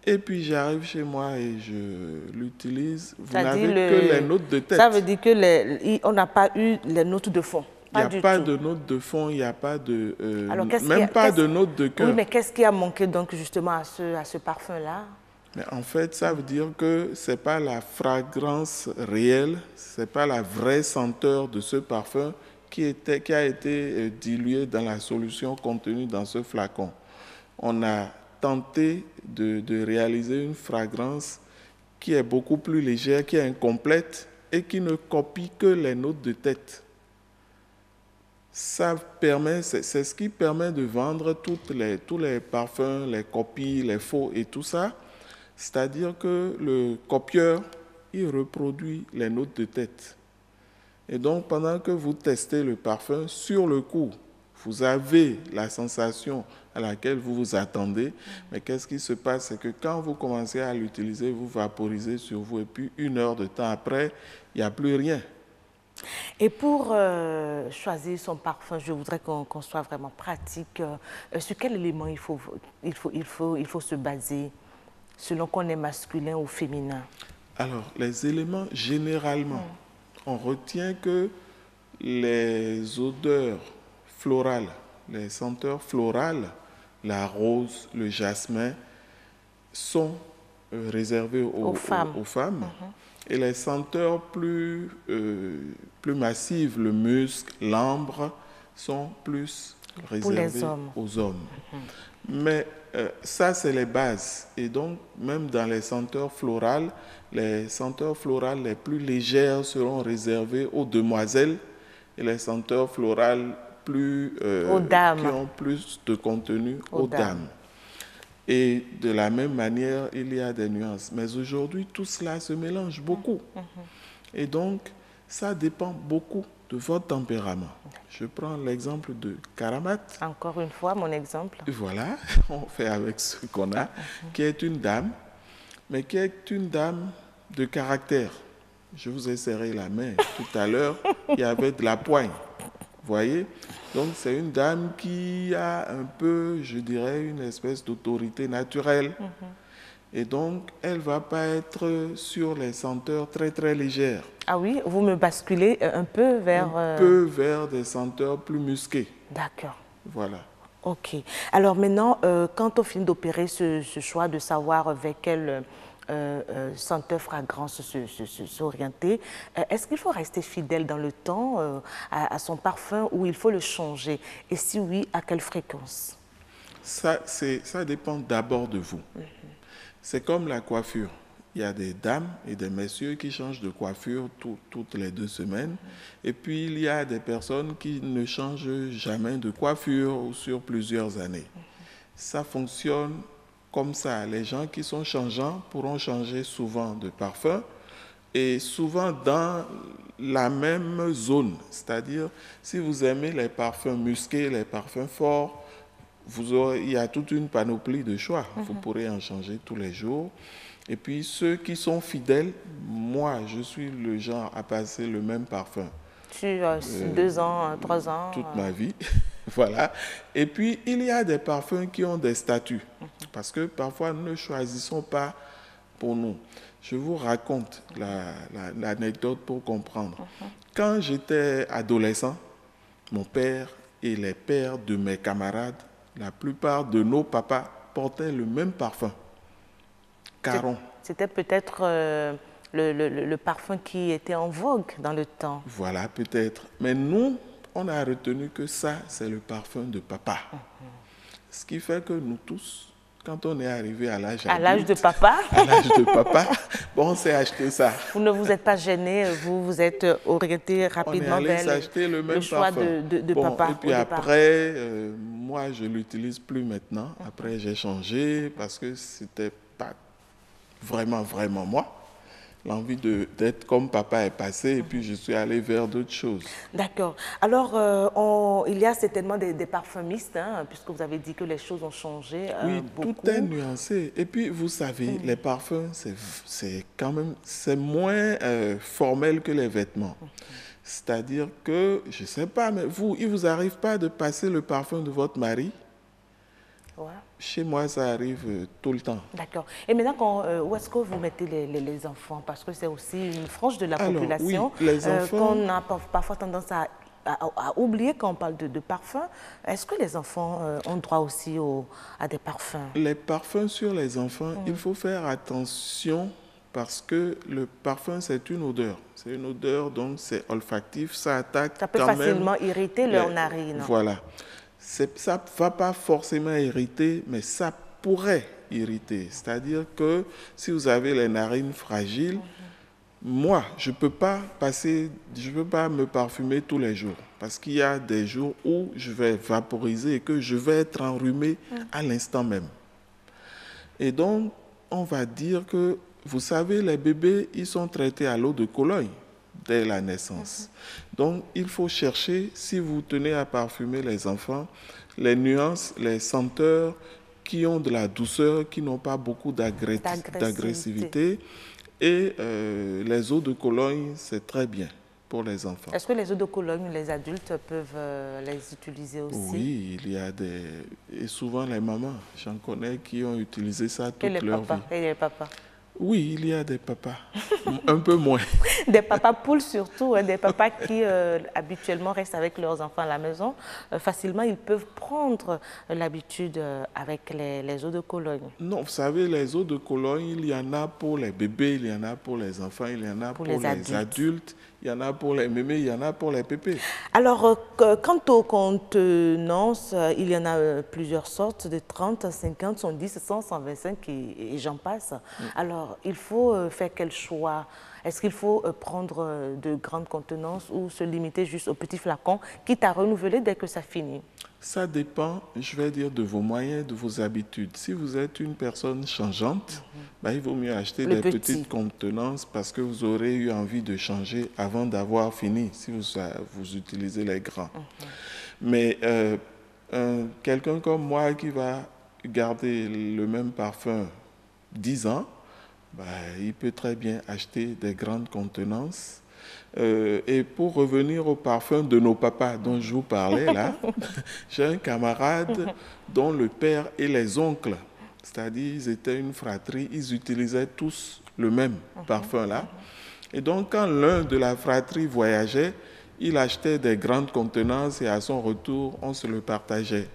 Et puis, j'arrive chez moi et je l'utilise. Vous n'avez que les notes de tête. Ça veut dire qu'on n'a pas eu les notes de fond. Il n'y a pas de notes de fond, il n'y a pas de... même pas de notes de cœur. Oui, mais qu'est-ce qui a manqué donc justement à ce parfum-là? Mais en fait, ça veut dire que ce n'est pas la fragrance réelle, ce n'est pas la vraie senteur de ce parfum qui a été diluée dans la solution contenue dans ce flacon. On a tenté de réaliser une fragrance qui est beaucoup plus légère, qui est incomplète et qui ne copie que les notes de tête. C'est ce qui permet de vendre tous les parfums, les copies, les faux et tout ça. C'est-à-dire que le copieur, il reproduit les notes de tête. Et donc, pendant que vous testez le parfum, sur le coup, vous avez la sensation à laquelle vous vous attendez. Mais qu'est-ce qui se passe? C'est que quand vous commencez à l'utiliser, vous vaporisez sur vous et puis 1 heure de temps après, il n'y a plus rien. Et pour choisir son parfum, je voudrais qu'on soit vraiment pratique. Sur quel élément il faut se baser, selon qu'on est masculin ou féminin? Alors, les éléments, généralement, on retient que les odeurs florales, les senteurs florales, la rose, le jasmin, sont réservées aux femmes. Et les senteurs plus massives, le musc, l'ambre, sont plus réservées aux hommes. Mais ça, c'est les bases. Et donc, même dans les senteurs florales les plus légères seront réservées aux demoiselles et les senteurs florales qui ont plus de contenu aux dames. Et de la même manière, il y a des nuances. Mais aujourd'hui, tout cela se mélange beaucoup. Et donc, ça dépend beaucoup de votre tempérament. Je prends l'exemple de Karamat. Encore une fois, mon exemple. Voilà, on fait avec ce qu'on a, qui est une dame, mais qui est une dame de caractère. Je vous ai serré la main tout à l'heure, il y avait de la poigne. Vous voyez? Donc, c'est une dame qui a un peu, je dirais, une espèce d'autorité naturelle. Et donc, elle ne va pas être sur les senteurs très, très légères. Ah oui, vous me basculez un peu vers... Un peu vers des senteurs plus musquées. D'accord. Voilà. OK. Alors maintenant, quand on finit d'opérer ce choix de savoir avec quelle senteur, fragrance s'orienter, est-ce qu'il faut rester fidèle dans le temps à son parfum ou il faut le changer? Et si oui, à quelle fréquence? Ça dépend d'abord de vous. C'est comme la coiffure. Il y a des dames et des messieurs qui changent de coiffure toutes les 2 semaines. Et puis, il y a des personnes qui ne changent jamais de coiffure ou sur plusieurs années. Ça fonctionne comme ça. Les gens qui sont changeants pourront changer souvent de parfum et souvent dans la même zone. C'est-à-dire, si vous aimez les parfums musqués, les parfums forts, il y a toute une panoplie de choix. Vous pourrez en changer tous les jours. Et puis, ceux qui sont fidèles, moi, je suis le genre à passer le même parfum. Sur 2 ans, 3 ans? Toute ma vie. Voilà. Et puis, il y a des parfums qui ont des statuts. Parce que parfois, nous ne choisissons pas pour nous. Je vous raconte l'anecdote pour comprendre. Quand j'étais adolescent, mon père et les pères de mes camarades, la plupart de nos papas portaient le même parfum. Caron. C'était peut-être le parfum qui était en vogue dans le temps. Voilà, peut-être. Mais nous, on a retenu que ça, c'est le parfum de papa. Ce qui fait que nous tous, quand on est arrivé à l'âge adulte... À l'âge de papa? À l'âge de papa, bon, on s'est acheté ça. Vous ne vous êtes pas gêné, vous vous êtes orienté rapidement vers le choix de papa. Et puis après, moi, je ne l'utilise plus maintenant. Après, j'ai changé parce que ce n'était pas vraiment moi. L'envie d'être comme papa est passée et puis je suis allé vers d'autres choses. D'accord. Alors, il y a certainement des parfumistes, hein, puisque vous avez dit que les choses ont changé beaucoup. Tout est nuancé. Et puis, vous savez, les parfums, c'est moins formel que les vêtements. C'est-à-dire que, je ne sais pas, mais il ne vous arrive pas de passer le parfum de votre mari? Ouais. Chez moi, ça arrive tout le temps. D'accord. Et maintenant, où est-ce que vous mettez les enfants? Parce que c'est aussi une frange de la population. Oui, les enfants... qu'on a parfois tendance à oublier quand on parle de parfum. Est-ce que les enfants ont droit aussi à des parfums? Les parfums sur les enfants, il faut faire attention parce que le parfum, c'est une odeur. C'est une odeur, donc c'est olfactif, ça attaque quand même... Ça peut facilement irriter leurs narines. Voilà. Ça ne va pas forcément irriter, mais ça pourrait irriter. C'est-à-dire que si vous avez les narines fragiles, moi, je ne peux pas me parfumer tous les jours. Parce qu'il y a des jours où je vais vaporiser et que je vais être enrhumé à l'instant même. Et donc, on va dire que, vous savez, les bébés, ils sont traités à l'eau de Cologne dès la naissance. Donc, il faut chercher, si vous tenez à parfumer les enfants, les nuances, les senteurs qui ont de la douceur, qui n'ont pas beaucoup d'agressivité. Et les eaux de Cologne, c'est très bien pour les enfants. Est-ce que les eaux de Cologne, les adultes peuvent les utiliser aussi? Oui, il y a et souvent les mamans, j'en connais qui ont utilisé ça toute leur vie. Et les papas? Oui, il y a des papas, un peu moins. Des papas poules surtout, hein, des papas qui habituellement restent avec leurs enfants à la maison. Facilement, ils peuvent prendre l'habitude avec les eaux de Cologne. Non, vous savez, les eaux de Cologne, il y en a pour les bébés, il y en a pour les enfants, il y en a pour les adultes. Il y en a pour les mémés, il y en a pour les pépés. Alors, quant aux contenances, il y en a plusieurs sortes, de 30, 50, 110, 100, 125 et j'en passe. Alors, il faut faire quel choix? Est-ce qu'il faut prendre de grandes contenances ou se limiter juste aux petits flacons, quitte à renouveler dès que ça finit? Ça dépend, je vais dire, de vos moyens, de vos habitudes. Si vous êtes une personne changeante, il vaut mieux acheter des petites contenances parce que vous aurez eu envie de changer avant d'avoir fini, si vous utilisez les grands. Mais quelqu'un comme moi qui va garder le même parfum 10 ans, il peut très bien acheter des grandes contenances. Et pour revenir au parfum de nos papas dont je vous parlais là, j'ai un camarade dont le père et les oncles, c'est-à-dire ils étaient une fratrie, ils utilisaient tous le même parfum là. Et donc quand l'un de la fratrie voyageait, il achetait des grandes contenances et à son retour, on se le partageait.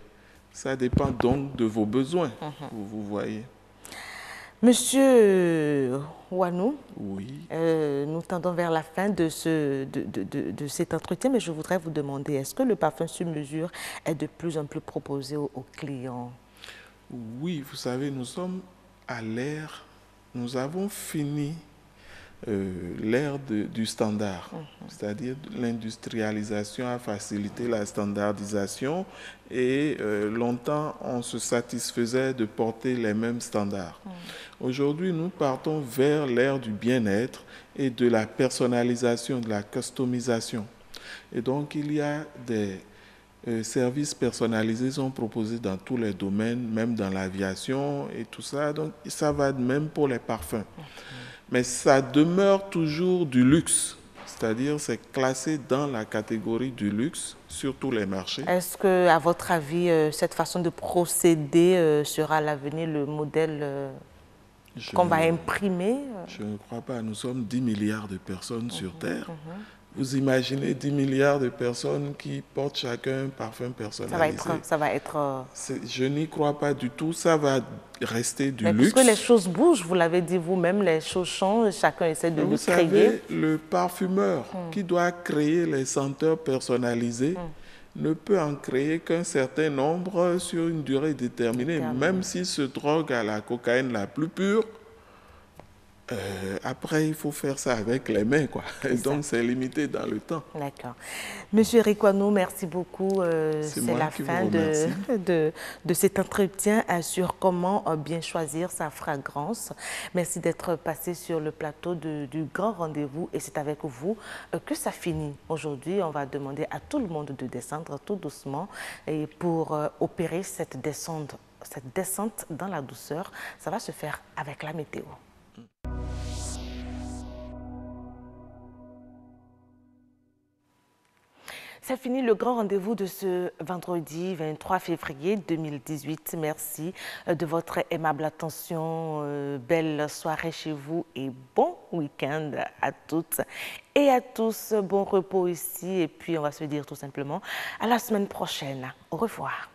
Ça dépend donc de vos besoins, vous voyez. Monsieur Wanou, oui. Nous tendons vers la fin de cet entretien, mais je voudrais vous demander, est-ce que le parfum sur mesure est de plus en plus proposé aux clients? Oui, vous savez, nous sommes à l'ère, nous avons fini l'ère du standard, c'est-à-dire l'industrialisation a facilité la standardisation et longtemps on se satisfaisait de porter les mêmes standards. Aujourd'hui, nous partons vers l'ère du bien-être et de la personnalisation, de la customisation. Et donc, il y a des services personnalisés sont proposés dans tous les domaines, même dans l'aviation et tout ça. Donc, ça va de même pour les parfums. Mais ça demeure toujours du luxe. C'est-à-dire, c'est classé dans la catégorie du luxe sur tous les marchés. Est-ce que, à votre avis, cette façon de procéder sera à l'avenir le modèle qu'on va imprimer? Je ne crois pas. Nous sommes 10 milliards de personnes sur Terre. Vous imaginez 10 milliards de personnes qui portent chacun un parfum personnalisé. Ça va être... Je n'y crois pas du tout. Ça va rester du Mais luxe. Puisque les choses bougent, vous l'avez dit vous-même, les choses changent, chacun essaie de le créer. Vous savez, le parfumeur qui doit créer les senteurs personnalisées ne peut en créer qu'un certain nombre sur une durée déterminée. Même s'il se drogue à la cocaïne la plus pure, après, il faut faire ça avec les mains, quoi. Et donc, c'est limité dans le temps. D'accord. Monsieur Rikwano, merci beaucoup. C'est la fin de cet entretien sur comment bien choisir sa fragrance. Merci d'être passé sur le plateau du Grand Rendez-vous. Et c'est avec vous que ça finit. Aujourd'hui, on va demander à tout le monde de descendre tout doucement et pour opérer cette descente dans la douceur. Ça va se faire avec la météo. C'est fini le grand rendez-vous de ce vendredi 23 février 2018. Merci de votre aimable attention. Belle soirée chez vous et bon week-end à toutes et à tous. Bon repos ici et puis on va se dire tout simplement à la semaine prochaine. Au revoir.